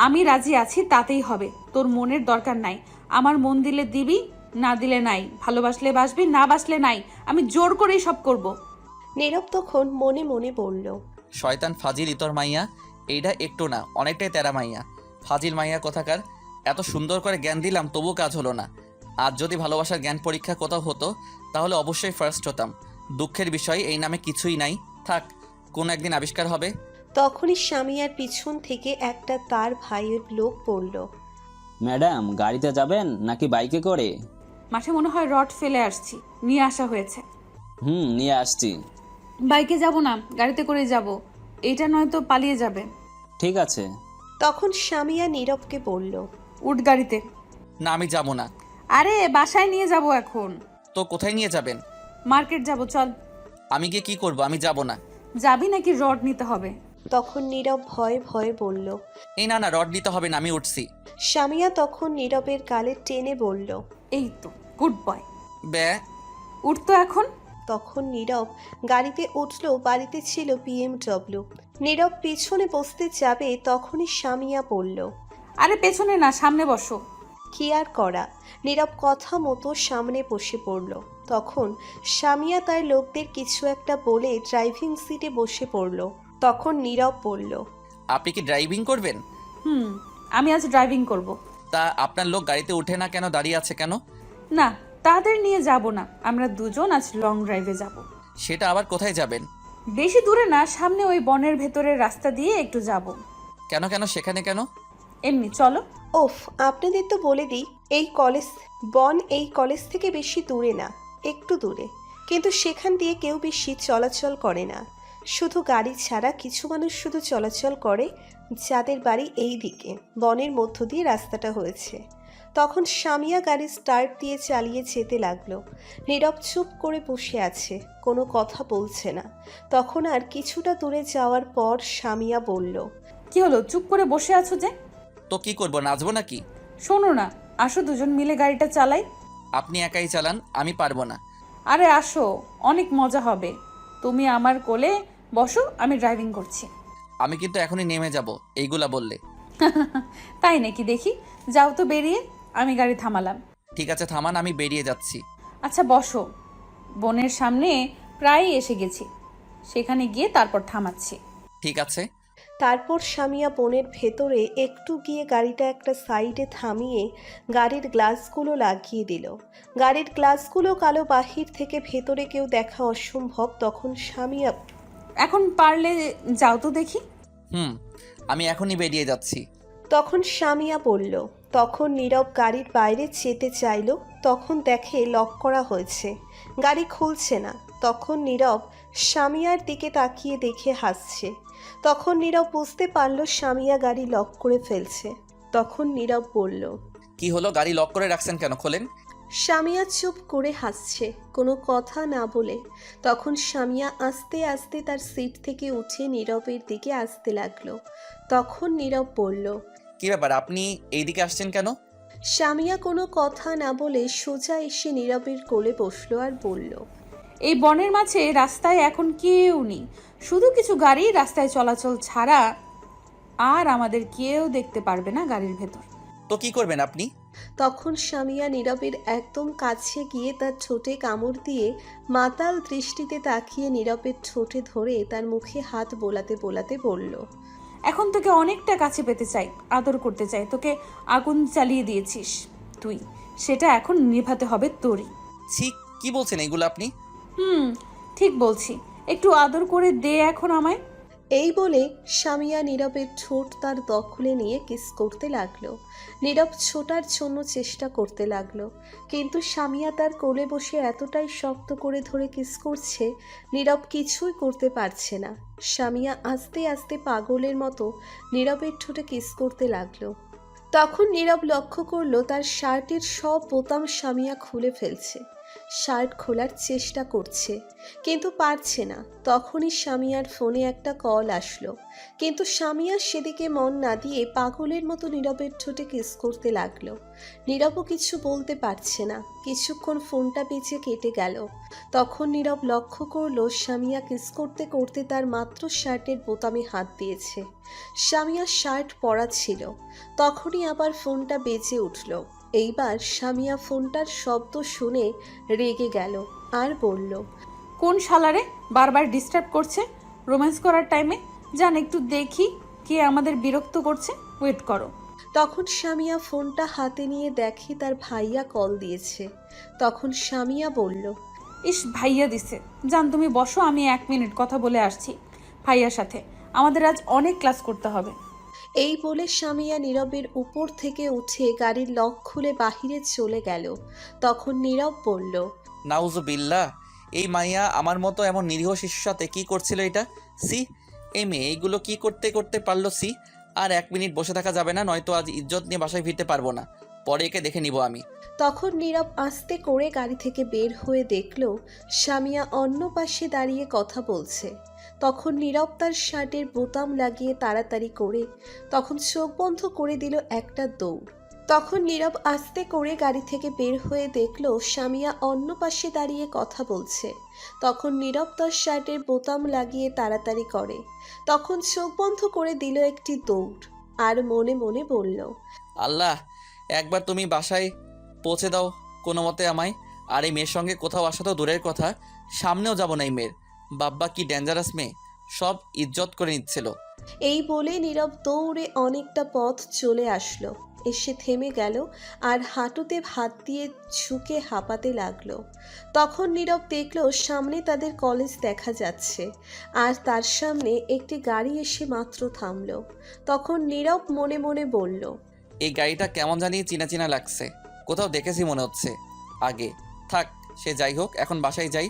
আমি রাজি আছি তাতেই হবে, তোর মনের দরকার নাই। আমার মন দিলে দিবি, না দিলে নাই। ভালোবাসলে বাসবি, না বাসলে নাই। আমি জোর করেই সব করব। নীরব তখন মনে মনে বলল। শয়তান ফাজিল ইতর মাইয়া, এইটা একটু না অনেকটাই তেরা মাইয়া। ফাজিল মাইয়া কোথাকার, এত সুন্দর করে জ্ঞান দিলাম তবু কাজ হলো না। আর যদি ভালোবাসার জ্ঞান পরীক্ষা কোথাও হতো তাহলে অবশ্যই ফার্স্ট হতাম। দুঃখের বিষয় এই নামে কিছুই নাই, থাক, কোনো একদিন আবিষ্কার হবে। তখনই সামিয়ার পিছন থেকে একটা তার ভাইয়ের লোক বলল। ম্যাডাম, গাড়িতে যাবেন নাকি বাইকে করে? মাঠে মনে হয় রড ফেলে আসছি, নিয়ে আসা হয়েছে। নিয়ে আসছি। বাইকে যাব না, গাড়িতে করে যাব। এইটা নয়তো পালিয়ে যাবে। ঠিক আছে। তখন সামিয়া নীরবকে বলল। উঠ গাড়িতে। না, আমি যাব না। আরে বাসায় নিয়ে যাব এখন। তো কোথায় নিয়ে যাবেন? মার্কেট যাব, চল। আমি গিয়ে কি করব? আমি যাব না। যাবি নাকি রড নিতে হবে? তখন নীরব ভয়ে ভয়ে বলল। এই না, রড নিতে হবে না, আমি উঠছি। সামিয়া তখন নীরবের গালে টেনে বলল। এই তো গুড বয়। বে উঠতো এখন। তখন নীরব গাড়িতে উঠলো। বাড়িতে ছিল BMW। নীরব পিছনে বসতে যাবে তখনই সামিয়া বলল। আরে পেছনে না, সামনে বসো। কি আর করা, নীরব কথা মতো সামনে বসে পড়ল। তখন সামিয়া তার লোকদের কিছু একটা বলে ড্রাইভিং সিটে বসে পড়ল। তখন নীরব বলল। আপনি কি ড্রাইভিং করবেন? আমি আজ ড্রাইভিং করব। তা আপনার লোক গাড়িতে উঠে না কেন, দাঁড়িয়ে আছে কেন? না, তাদের নিয়ে যাব না, আমরা দুজন আজ লং ড্রাইভে যাব। সেটা আবার কোথায় যাবেন? বেশি দূরে না, সামনে ওই বনের ভেতরের রাস্তা দিয়ে একটু যাব। কেন কেন সেখানে কেন? এমনি, চলো। ওফ, আপনাদের তো বলে দিই, এই কলেজ থেকে বেশি দূরে না, একটু দূরে, কিন্তু সেখান দিয়ে কেউ বেশি চলাচল করে না। শুধু গাড়ি ছাড়া কিছু মানুষ শুধু চলাচল করে, যাদের বাড়ি এই দিকে। বনের মধ্য দিয়ে রাস্তাটা হয়েছে। তখন সামিয়া গাড়ি স্টার্ট দিয়ে চালিয়ে যেতে লাগলো। নীরব চুপ করে বসে আছে, কোনো কথা বলছে না। তখন আর কিছুটা দূরে যাওয়ার পর সামিয়া বলল। কি হলো, চুপ করে বসে আছো যে? তো কি করবো, নাচবো নাকি? শোনো না, আসো দুজন মিলে গাড়িটা চালাই। আপনি একাই চালান, আমি পারবো না। আরে আসো, অনেক মজা হবে। তুমি আমার কোলে বসো, আমি ড্রাইভিং করছি। আমি কিন্তু এখনই নেমে যাব এইগুলা বললে। তাই নাকি? দেখি, যাও তো বেরিয়ে। আমি গাড়ি থামালাম। ঠিক আছে থামান, আমি বেরিয়ে যাচ্ছি। আচ্ছা বসো, বোনের সামনে প্রায় এসে গেছি, সেখানে গিয়ে তারপর থামাচ্ছি। ঠিক আছে। তারপর স্বামীয়া বনের ভেতরে একটু গিয়ে গাড়িটা একটা সাইডে থামিয়ে গাড়ির গ্লাসগুলো লাগিয়ে দিল। গাড়ির গ্লাসগুলো কালো, বাহির থেকে ভেতরে কেউ দেখা অসম্ভব। তখন স্বামীয়া এখন পারলে যাও তো দেখি। আমি এখনই বেরিয়ে যাচ্ছি। তখন স্বামীয়া বলল। তখন নীরব গাড়ির বাইরে যেতে চাইল, তখন দেখে লক করা হয়েছে, গাড়ি খুলছে না। তখন নীরব স্বামীয়ার দিকে তাকিয়ে দেখে হাসছে। তখন নীরব বুঝতে পারল স্বামীয়া গাড়ি লক করে ফেলছে। তখন নীরব বলল, কি হলো, গাড়ি লক করে রাখছেন কেন, খোলেন। স্বামীয়া চুপ করে হাসছে, কোনো কথা না বলে। তখন স্বামীয়া আস্তে আস্তে তার সিট থেকে উঠে নীরবের দিকে আসতে লাগলো। তখন নীরব বলল, কি ব্যাপার, আপনি এইদিকে আসছেন কেন? স্বামীয়া কোনো কথা না বলে সোজা এসে নীরবের কোলে বসলো আর বলল, এই বনের মাঝে রাস্তায় এখন কেউ নেই, শুধু কিছু গাড়ি রাস্তায় চলাচল ছাড়া, আর আমাদের কেউ দেখতে পারবে না গাড়ির ভেতর। তো কি করবেন আপনি? তখন স্বামীয়া নীরবের একদম কাছে গিয়ে তার ঠোঁটে কামড় দিয়ে মাতাল দৃষ্টিতে তাকিয়ে নীরবের ঠোঁটে ধরে তার মুখে হাত বোলাতে বোলাতে বলল, এখন তোকে অনেকটা কাছে পেতে চাই, আদর করতে চাই। তোকে আগুন জ্বালিয়ে দিয়েছিস তুই, সেটা এখন নিভাতে হবে তোরই। ছি, কি বলছেন এগুলো আপনি? ঠিক বলছি, একটু আদর করে দে এখন আমায়। এই বলে স্বামীয়া নীরবের ঠোঁট তার দখলে নিয়ে কিস করতে লাগলো। নীরব ছোটার জন্য চেষ্টা করতে লাগলো, কিন্তু স্বামীয়া তার কোলে বসে এতটাই শক্ত করে ধরে কিস করছে, নীরব কিছুই করতে পারছে না। স্বামীয়া আস্তে আস্তে পাগলের মতো নীরবের ঠোঁটে কিস করতে লাগলো। তখন নীরব লক্ষ্য করলো তার শার্টের সব বোতাম স্বামীয়া খুলে ফেলছে। শার্ট খোলার চেষ্টা করছে, কিন্তু পারছে না। তখনই স্বামীয়ার ফোনে একটা কল আসলো, কিন্তু স্বামীয়া সেদিকে মন না দিয়ে পাগলের মতো নীরবের ঠোঁটে কিস করতে লাগলো। নীরবও কিছু বলতে পারছে না। কিছুক্ষণ ফোনটা বেঁচে কেটে গেল। তখন নীরব লক্ষ্য করলো স্বামীয়া কিস করতে করতে তার মাত্র শার্টের বোতামে হাত দিয়েছে। স্বামীয়ার শার্ট পরা ছিল। তখনই আবার ফোনটা বেজে উঠল। এইবার স্বামীয়া ফোনটার শব্দ শুনে রেগে গেল আর বলল, কোন শালারে বারবার ডিস্টার্ব করছে রোম্যান্স করার টাইমে? জান একটু দেখি কে আমাদের বিরক্ত করছে, ওয়েট করো। তখন স্বামীয়া ফোনটা হাতে নিয়ে দেখে তার ভাইয়া কল দিয়েছে। তখন স্বামীয়া বলল, ইস, ভাইয়া দিছে। জান তুমি বসো, আমি 1 মিনিট কথা বলে আসছি ভাইয়ার সাথে, আমাদের আজ অনেক ক্লাস করতে হবে। এই বলে স্বামীয়া নীরবের উপর থেকে উঠে গাড়ির লক খুলে বাহিরে চলে গেল। তখন নীরব বলল, নাউজুবিল্লাহ, এই মাইয়া আমার মতো এমন নিরীহ শিশুর সাথে কি করছিল এটা? সি, এই মেয়ে এইগুলো কি করতে করতে পারলো? সি, আর 1 মিনিট বসে থাকা যাবে না, নয়তো আজ ইজ্জত নিয়ে বাসায় ফিরতে পারবো না। পরে একে দেখে নিব আমি। তখন নীরব আস্তে করে গাড়ি থেকে বের হয়ে দেখল স্বামীয়া অন্য পাশে দাঁড়িয়ে কথা বলছে। তখন নীরব তার শার্টের বোতাম লাগিয়ে তাড়াতাড়ি করে তখন চোখ বন্ধ করে দিল একটা দৌড়। তখন নীরব আস্তে করে গাড়ি থেকে বের হয়ে দেখল স্বামীয়া অন্য পাশে দাঁড়িয়ে কথা বলছে। তখন নীরব তার শার্টের বোতাম লাগিয়ে তাড়াতাড়ি করে তখন চোখ বন্ধ করে দিল একটি দৌড় আর মনে মনে বলল, আল্লাহ, একবার তুমি বাসায় পৌঁছে দাও কোনো মতে আমায়। আর এই মেয়ের সঙ্গে কোথাও আসা তো দূরের কথা, সামনেও যাব না এই মেয়ের। বাব্বা কি ডেঞ্জারাস মেয়ে, সব ইজ্জত করে নিচ্ছিল। এই বলে নীরব দৌড়ে অনেকটা পথ চলে আসলো, এসে থেমে গেল আর হাঁটুতে হাত দিয়ে ঝুঁকে হাঁপাতে লাগলো। তখন নীরব দেখলো সামনে তাদের কলেজ দেখা যাচ্ছে আর তার সামনে একটি গাড়ি এসে মাত্র থামলো। তখন নীরব মনে মনে বলল, এই গাড়িটা কেমন জানি চিনা চিনা লাগছে, কোথাও দেখেছি মনে হচ্ছে আগে। থাক, সে যাই হোক, এখন বাসায় যাই,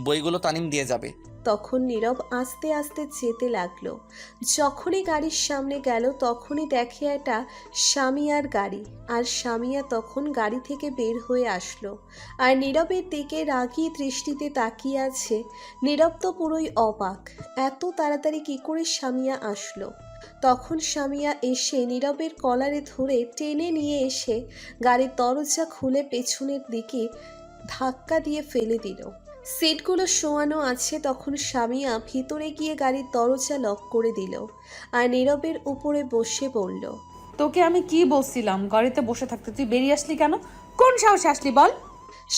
বইগুলো তানিম দিয়ে যাবে। তখন নীরব আস্তে আস্তে যেতে লাগলো। যখনই গাড়ির সামনে গেল তখনই দেখে একটা স্বামীয়ার গাড়ি, আর স্বামীয়া তখন গাড়ি থেকে বের হয়ে আসলো আর নীরবের দিকে রাগী দৃষ্টিতে তাকিয়ে আছে। নীরব তো পুরোই অবাক, এত তাড়াতাড়ি কি করে স্বামীয়া আসলো। তখন সামিয়া এসে নীরবের কলারে ধরে টেনে নিয়ে এসে গাড়ির দরজা খুলে পেছনের দিকে ধাক্কা দিয়ে ফেলে দিল। সিটগুলো শোয়ানো আছে, তখন সামিয়া ভিতরে গিয়ে গাড়ির দরজা লক করে দিল আর নীরবের উপরে বসে বলল, তোকে আমি কি বলছিলাম গাড়িতে বসে থাকতে, তুই বেরিয়ে আসলি কেন? কোন সাহসে আসলি বল?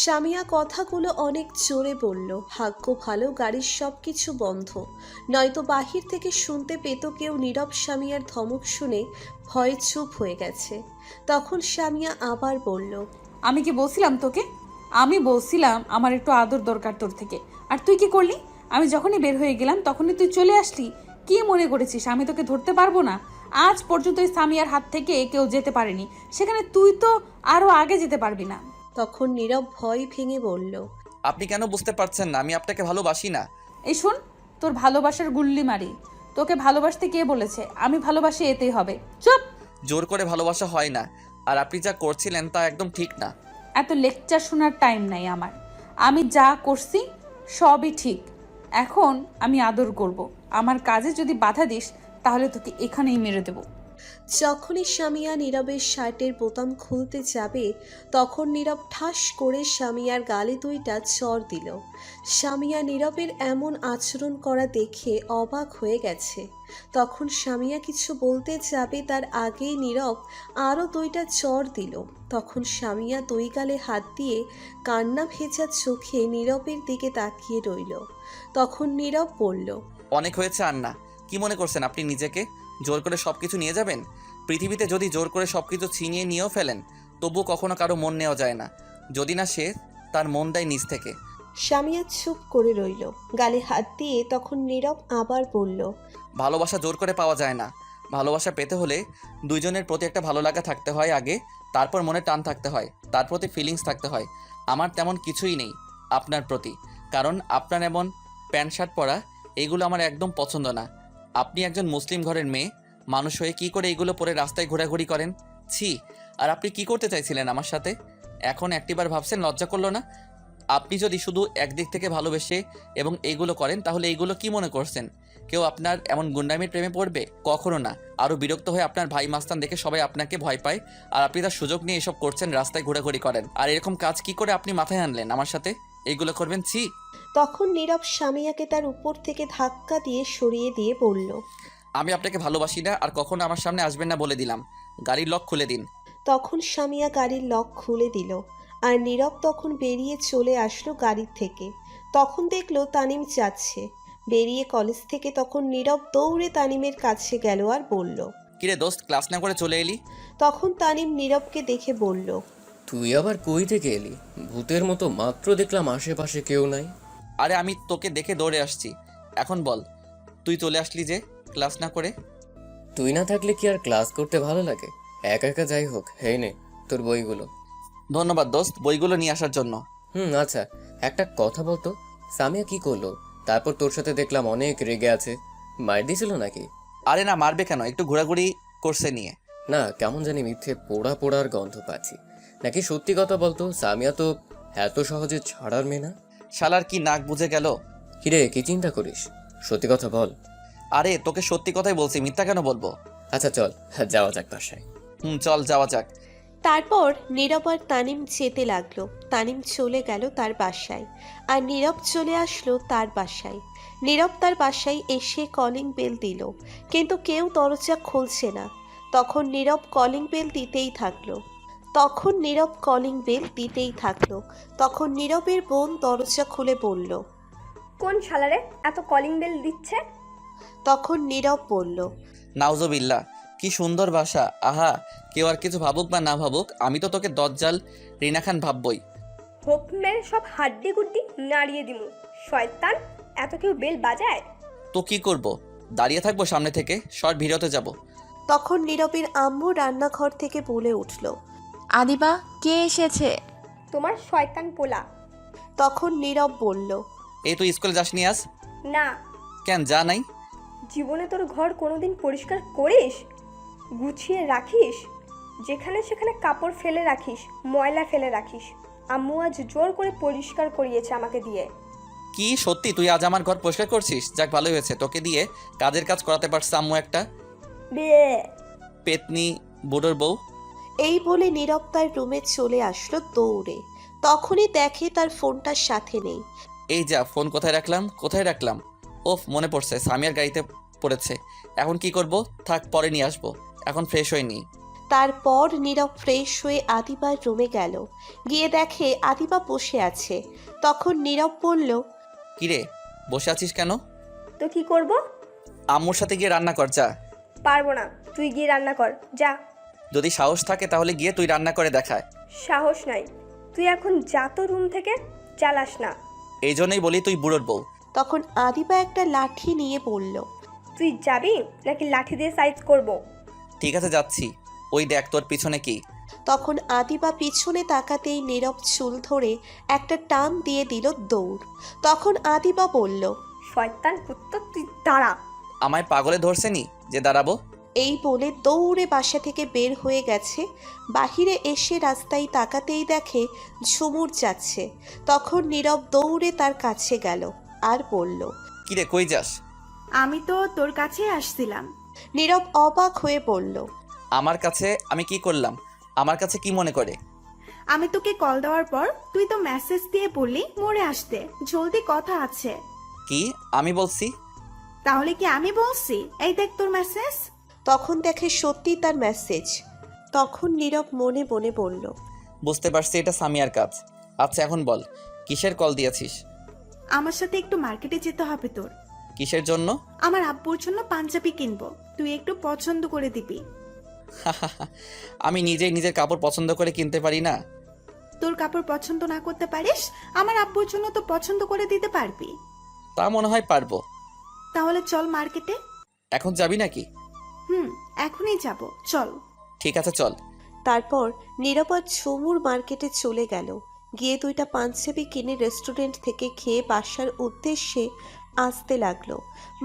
সামিয়া কথাগুলো অনেক জোরে বলল। ভাগ্য ভালো গাড়ির সব কিছু বন্ধ, নয়তো বাহির থেকে শুনতে পেত কেউ। নীরব সামিয়ার ধমক শুনে ভয়ে চুপ হয়ে গেছে। তখন সামিয়া আবার বলল, আমি কি বলছিলাম তোকে? আমি বলছিলাম আমার একটু আদর দরকার তোর থেকে, আর তুই কি করলি? আমি যখনই বের হয়ে গেলাম তখনই তুই চলে আসলি। কি মনে করেছিস আমি তোকে ধরতে পারবো না? আজ পর্যন্ত এই সামিয়ার হাত থেকে কেউ যেতে পারেনি, সেখানে তুই তো আরো আগে যেতে পারবি না। তখন নীরব ভয় ভেঙে বলল, আপনি কেন বুঝতে পারছেন না আমি আপনাকে ভালোবাসি না? এই শোন, তোর ভালোবাসার গুল্লি মারি। তোকে ভালোবাসতে কে বলেছে? আমি ভালোবাসি, এতেই হবে। চুপ। জোর করে ভালোবাসা হয় না, আর আপনি যা করছিলেন তা একদম ঠিক না। এত লেকচার শোনার টাইম নাই আমার। আমি যা করছি সবই ঠিক। এখন আমি আদর করব। আমার কাজে যদি বাধা দিস তাহলে তোকে এখানেই মেরে দেব। যখনই সামিয়া নীরবের শার্টের বোতাম খুলতে যাবে তখন নীরব ঠাস করে সামিয়ার গালে দুইটা চড় দিল। সামিয়া নীরবের এমন আচরণ করা দেখে অবাক হয়ে গেছে। তখন সামিয়া কিছু বলতে যাবে তার আগেই নীরব আরও দুইটা চড় দিল। তখন সামিয়া দুই গালে হাত দিয়ে কান্না ভেজা চোখে নীরবের দিকে তাকিয়ে রইল। তখন নীরব বলল, অনেক হয়েছে আর না। কি মনে করছেন আপনি নিজেকে? জোর করে সব কিছু নিয়ে যাবেন? পৃথিবীতে যদি জোর করে সব কিছু ছিনিয়ে নিয়েও ফেলেন তবুও কখনো কারো মন নেওয়া যায় না, যদি না সে তার মন দেয় নিজ থেকে। সামিয়া চুপ করে রইল, গালে হাত দিয়ে। তখন নীরব আবার বলল, ভালোবাসা জোর করে পাওয়া যায় না। ভালোবাসা পেতে হলে দুইজনের প্রতি একটা ভালো লাগা থাকতে হয় আগে, তারপর মনে টান থাকতে হয়, তার প্রতি ফিলিংস থাকতে হয়। আমার তেমন কিছুই নেই আপনার প্রতি, কারণ আপনার এমন প্যান্ট শার্ট পরা এগুলো আমার একদম পছন্দ না। আপনি একজন মুসলিম ঘরের মেয়ে মানুষ হয়ে কি করে এগুলো পরে রাস্তায় ঘোরাঘুরি করেন? ছি। আর আপনি কি করতে চাইছিলেন আমার সাথে? এখন একটিবার ভাবছেন লজ্জা করলো না? আপনি যদি শুধু একদিক থেকে ভালোবেসে এবং এইগুলো করেন তাহলে এইগুলো কি মনে করছেন কেউ আপনার এমন গুন্ডামির প্রেমে পড়বে? কখনো না। আরও বিরক্ত হয়ে আপনার ভাই মাস্তান দেখে সবাই আপনাকে ভয় পায়, আর আপনি তার সুযোগ নিয়ে এসব করছেন, রাস্তায় ঘোরাঘুরি করেন। আর এরকম কাজ কি করে আপনি মাথায় আনলেন আমার সাথে এইগুলো করবেন? ছি। তখন নীরব সামিয়াকে তার উপর থেকে ধাক্কা দিয়ে সরিয়ে দিয়ে বলল, আমি আপনাকে ভালোবাসি না, আর কখনো আমার সামনে আসবেন না বলে দিলাম। গাড়ির লক খুলে দিন। তখন সামিয়া গাড়ির লক খুলে দিল আর নীরব তখন বেরিয়ে চলে আসলো গাড়ির থেকে। তখন দেখলো তানিম যাচ্ছে বেরিয়ে কলেজ থেকে। তখন নীরব দৌড়ে তানিমের কাছে গেল আর বলল, কিরে দোস্ত, ক্লাস না করে চলে এলি? তখন তানিম নীরবকে দেখে বলল, তুই আবার কই থেকে এলি? ভূতের মতো মাত্র দেখলাম আশেপাশে কেউ নাই। আরে আমি তোকে দেখে দৌড়ে আসছি। এখন বল, তুই চলে আসলি যে ক্লাস না করে? তুই না থাকলে কি আর ক্লাস করতে ভালো লাগে? একা একা যাই হোক, হেই নে তোর বইগুলো। ধন্যবাদ দোস্ত বইগুলো নিয়ে আসার জন্য। আচ্ছা, একটা কথা বলতো, সামিয়া কি করলো? তারপর তোর সাথে দেখলাম অনেক রেগে আছে, মার দিয়েছিল নাকি? আরে না, মারবে কেন, একটু ঘোরাঘুরি করছে নিয়ে। না, কেমন জানি মিথ্যে পোড়া পোড়ার গন্ধ পাচ্ছি। নাকি সত্যি কথা বলতো, সামিয়া তো এত সহজে ছাড়ার মেয়ে না। শালার কি নাক বুঝে গেল? কিরে, কি চিন্তা করিস? সত্যি কথা বল। আরে তোকে সত্যি কথাই বলছি, মিথ্যা কেন বলবো? আচ্ছা চল যাওয়া যাক বাসায়। চল যাওয়া যাক। তারপর নীরব আর তানিম যেতে লাগলো। তানিম চলে গেল তার বাসায় আর নীরব চলে আসলো তার বাসায়। নীরব তার বাসায় এসে কলিং বেল দিল, কিন্তু কেউ দরজা খুলছে না। তখন নীরব কলিং বেল দিতেই থাকলো। তখন নীরবের বোন দরজা খুলে বলল, কোন শালারে এত কলিং বেল দিচ্ছে? তখন নীরব বলল, নাউজুবিল্লাহ, কি সুন্দর বাসা। আহা, কেউ আর কিছু ভাবুক বা না ভাবুক, আমি তো তোকে দজ্জাল রিনা খান ভাববই। হোপ মেরে সব হাড্ডি গুড্ডি নাড়িয়ে দিমু। শয়তান, এত কেউ বেল বাজায়? তো কি করব? দাঁড়িয়ে থাকবো সামনে থেকে? শর্ট ভিডিওতে যাব। তখন নীরবের আম্মু রান্নাঘর থেকে বলে উঠল, আদিবা, কে এসেছে? তোমার শয়তান পোলা। তখন নীরব বলল, এই তুই স্কুলে যাসনি আজ? না। কেন যা নাই? জীবনে তোর ঘর কোনোদিন পরিষ্কার করিস? গুছিয়ে রাখিস? যেখানে সেখানে কাপড় ফেলে রাখিস, ময়লা ফেলে রাখিস। আম্মু আজ জোর করে পরিষ্কার করিয়েছে আমাকে দিয়ে। কি সত্যি তুই আজ আমার ঘর পরিষ্কার করছিস? যাক ভালোই হয়েছে, তোকে দিয়ে কাজের কাজ করাতে পারছে আম্মু একটা। বিয়ে। পেতনি বুড়োর বউ। এই বলে নীরব তার রুমে চলে আসলো দৌড়ে। তখনই দেখে তার ফোনটা সাথে নেই। এই যা, ফোন কোথায় রাখলাম? ওফ, মনে পড়ছে, সামিয়ার গাড়িতে পড়েছে। এখন কি করব? থাক, পরে নিয়ে আসবো, এখন ফ্রেশ হয়ে নিই। তারপর নীরব ফ্রেশ হয়ে আদিবার রুমে গেল। গিয়ে দেখে আদিবা বসে আছে। তখন নীরব বলল, কিরে, বসে আছিস কেন? তো কি করব? আম্মুর সাথে গিয়ে রান্না কর, যা। পারবো না, তুই গিয়ে রান্না কর, যা। যদি সাহস থাকে তাহলে গিয়ে তুই রান্না করে দেখায়। সাহস নাই, তুই এখন যা তো রুম থেকে, চালাস না। এই জন্যই বলি তুই বুড়োর বউ। তখন আদিবা একটা লাঠি নিয়ে বলল, তুই যাবি নাকি লাঠি দিয়ে সাইজ করব? ঠিক আছে, যাচ্ছি। ওই দেখ তোর পিছনে কি। তখন আদিবা পিছনে তাকাতেই নীরব চুল ধরে একটা টান দিয়ে দিল দৌড়। তখন আদিবা বলল, শয়তান পুত্র, তুই দাঁড়া। আমায় পাগলে ধরছেনি যে দাঁড়াবো? এই বলে দৌড়ে বাসা থেকে বের হয়ে গেছে। বাহিরে এসে রাস্তায় তাকাতেই দেখে ঝুমুর যাচ্ছে। তখন নীরব দৌড়ে তার কাছে গেল আর বলল, কিরে, কই যাস? আমি তো তোর কাছে আসছিলাম। নীরব অবাক হয়ে বলল, আমার কাছে আমি কি করলাম? আমার কাছে কি মনে করে? আমি তোকে কল দেওয়ার পর তুই তো মেসেজ দিয়ে বললি মোড়ে আসতে, জলদি কথা আছে। কি আমি বলছি? তাহলে কি আমি বলছি? এই দেখ তোর মেসেজ। তখন দেখে সত্যি তার মেসেজ। তখন নীরব মনে মনে বলল, বুঝতে পারছি এটা সামিয়ার কাজ। আচ্ছা, এখন বল, কিসের কল দিয়েছিস? আমার সাথে একটু মার্কেটে যেতে হবে তোর। কিসের জন্য? আমার আব্বুর জন্য পাঞ্জাবি কিনবো, তুই একটু পছন্দ করে দিবি। আমি নিজেই নিজের কাপড় পছন্দ করে কিনতে পারি না? তোর কাপড় পছন্দ না করতে পারিস, আমার আব্বুর জন্য তো পছন্দ করে দিতে পারবি। তা মনে হয় পারবো। তাহলে চল মার্কেটে। এখন যাবি নাকি? এখনই যাব, চল। ঠিক আছে, চল। তারপর নীরব আর ঝুমুর মার্কেটে চলে গেল। গিয়ে দুইটা পাঞ্জাবি কিনে রেস্টুরেন্ট থেকে খেয়ে বাসার উদ্দেশ্যে আসতে লাগলো।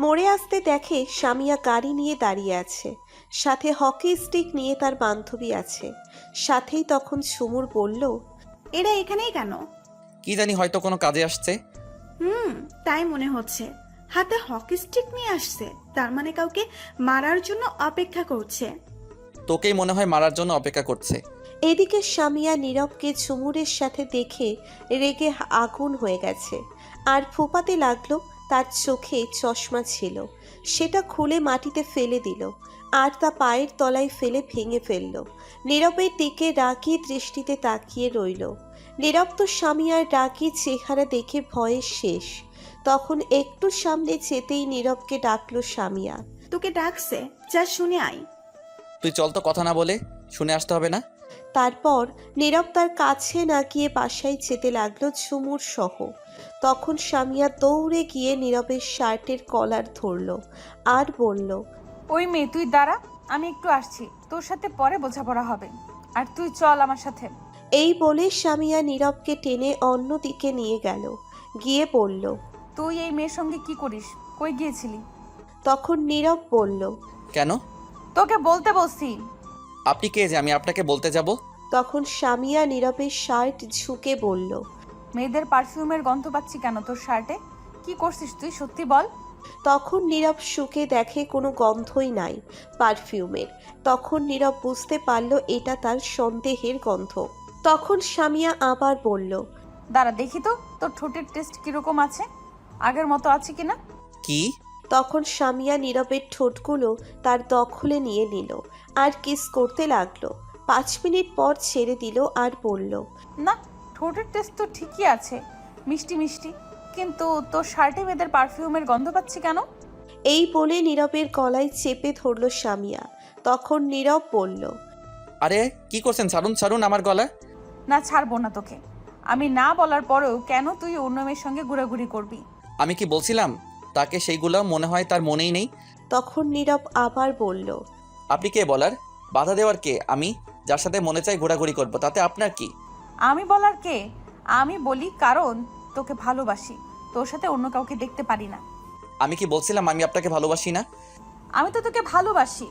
মোড়ে আসতে দেখে সামিয়া গাড়ি নিয়ে দাঁড়িয়ে আছে, সাথে হকি স্টিক নিয়ে তার বান্ধবী আছে। সাথেই তখন ঝুমুর বলল, এরা এখানেই কেন? কি জানি, হয়তো কোনো কাজে আসছে। তাই মনে হচ্ছে। হাতে হকি স্টিক নিয়ে আসছে, তার মানে কাউকে মারার জন্য অপেক্ষা করছে। তোকেই মনে হয় মারার জন্য অপেক্ষা করছে। এদিকে সামিয়া নীরবকে ঝুমুরের সাথে দেখে রেগে আগুন হয়ে গেছে আর ফুপাতে লাগলো। তার চোখে চশমা ছিল, সেটা খুলে মাটিতে ফেলে দিল আর তা পায়ের তলায় ফেলে ভেঙে ফেলল। নীরবের দিকে রাগী দৃষ্টিতে তাকিয়ে রইল। নীরব তো সামিয়ার রাগী চেহারা দেখে ভয়ে শেষ। তখন একটু সামনে যেতেই নীরবকে ডাকলো সামিয়া। তোকে ডাকছে, যা শুনে আয়। তুই চল তো, কথা না বলে শুনে আসতে হবে না? তারপর নীরব তার কাছে না গিয়ে বাসায় যেতে লাগলো ঝুমুর সহ। তখন সামিয়া দৌড়ে গিয়ে নীরবের শার্টের কলার ধরল আর বলল, ওই মেয়ে, তুই দাঁড়া, আমি একটু আসছি, তোর সাথে পরে বোঝাপড়া হবে। আর তুই চল আমার সাথে। এই বলে সামিয়া নীরবকে টেনে অন্যদিকে নিয়ে গেল। গিয়ে বলল, তুই এই মেয়ের সঙ্গে কি করিস? কই গিয়েছিলি? তখন নীরব বলল, কেন? তোকে বলতে বলছি। আপনি কে যে আমি আপনাকে বলতে যাব? তখন সামিয়া নীরবের শার্ট ঝুঁকে বলল, মেয়েদের পারফিউমের গন্ধ পাচ্ছি কেন তোর শার্টে? কি করছিস তুই, সত্যি বল। তখন নীরব শুকে দেখে কোনো গন্ধই নাই পারফিউমের। তখন নীরব বুঝতে পারল এটা তার সন্দেহের গন্ধ। তখন সামিয়া আবার বলল, দাঁড়া দেখি তো তোর ঠোঁটের টেস্ট কিরকম আছে, আগের মতো আছে কিনা। কি? তখন সামিয়া নীরবের ঠোঁটগুলো তার দখলে নিয়ে নিল আর কিস করতে লাগলো। 5 মিনিট পর ছেড়ে দিল আর বলল, না, ঠোঁটের টেস্ট তো ঠিকই আছে, মিষ্টি মিষ্টি, কিন্তু তোর শার্টে মেয়েদের পারফিউমের গন্ধ পাচ্ছি কেন? এই বলে নীরবের গলায় চেপে ধরল সামিয়া। তখন নীরব বলল, আরে কি করছেন? ছাড়ুন ছাড়ুন আমার গলা। না, ছাড়বো না তোকে। আমি না বলার পরেও কেন তুই অন্য মেয়ের সঙ্গে ঘোরাঘুরি করবি? আমি কি বলছিলাম তাকে সেইগুলো মনে হয় তার মনেই নেই। তখন নীরব আবার বলল, আপনি কে বলার? বাধা দেওয়ার কে? আমি যার সাথে মনে চাই ঘোরাঘুরি করবো, তাতে আপনার কি? আমি বলার কে? আমি বলি কারণ তোকে ভালোবাসি, তোর সাথে অন্য কাউকে দেখতে পারি না। আমি কি বলছিলাম আমি আপনাকে ভালোবাসি না? আমি তো তোকে ভালোবাসি।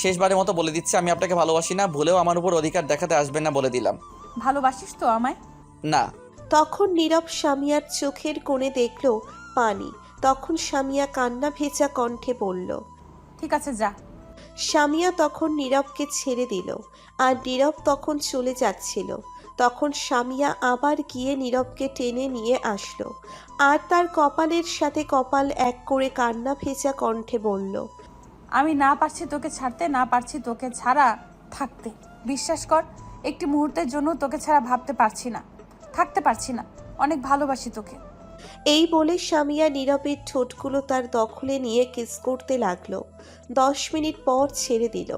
শেষবারের মতো বলে দিচ্ছি, আমি আপনাকে ভালোবাসি না। ভুলেও আমার উপর অধিকার দেখাতে আসবেন না, বলে দিলাম। ভালোবাসিস তো আমায়? না। তখন নীরব সামিয়ার চোখের কোণে দেখল পানি। তখন সামিয়া কান্না ভেজা কণ্ঠে বলল, ঠিক আছে যা, সামিয়া তখন নীরবকে ছেড়ে দিল, আর নীরব তখন চলে যাচ্ছিল। তখন সামিয়া আবার গিয়ে নীরবকে টেনে নিয়ে আসলো, আর তার কপালের সাথে কপাল এক করে কান্না ভেজা কণ্ঠে বলল, আমি না পারছি তোকে ছাড়তে, না পারছি তোকে ছাড়া থাকতে। বিশ্বাস কর, একটি মুহূর্তের জন্য তোকে ছাড়া ভাবতে পারছি না, থাকতে পারছি না। অনেক ভালোবাসি তোকে। এই বলে সামিয়া নীরবের ঠোঁটগুলো তার দখলে নিয়ে কিস করতে লাগলো। 10 মিনিট পর ছেড়ে দিল,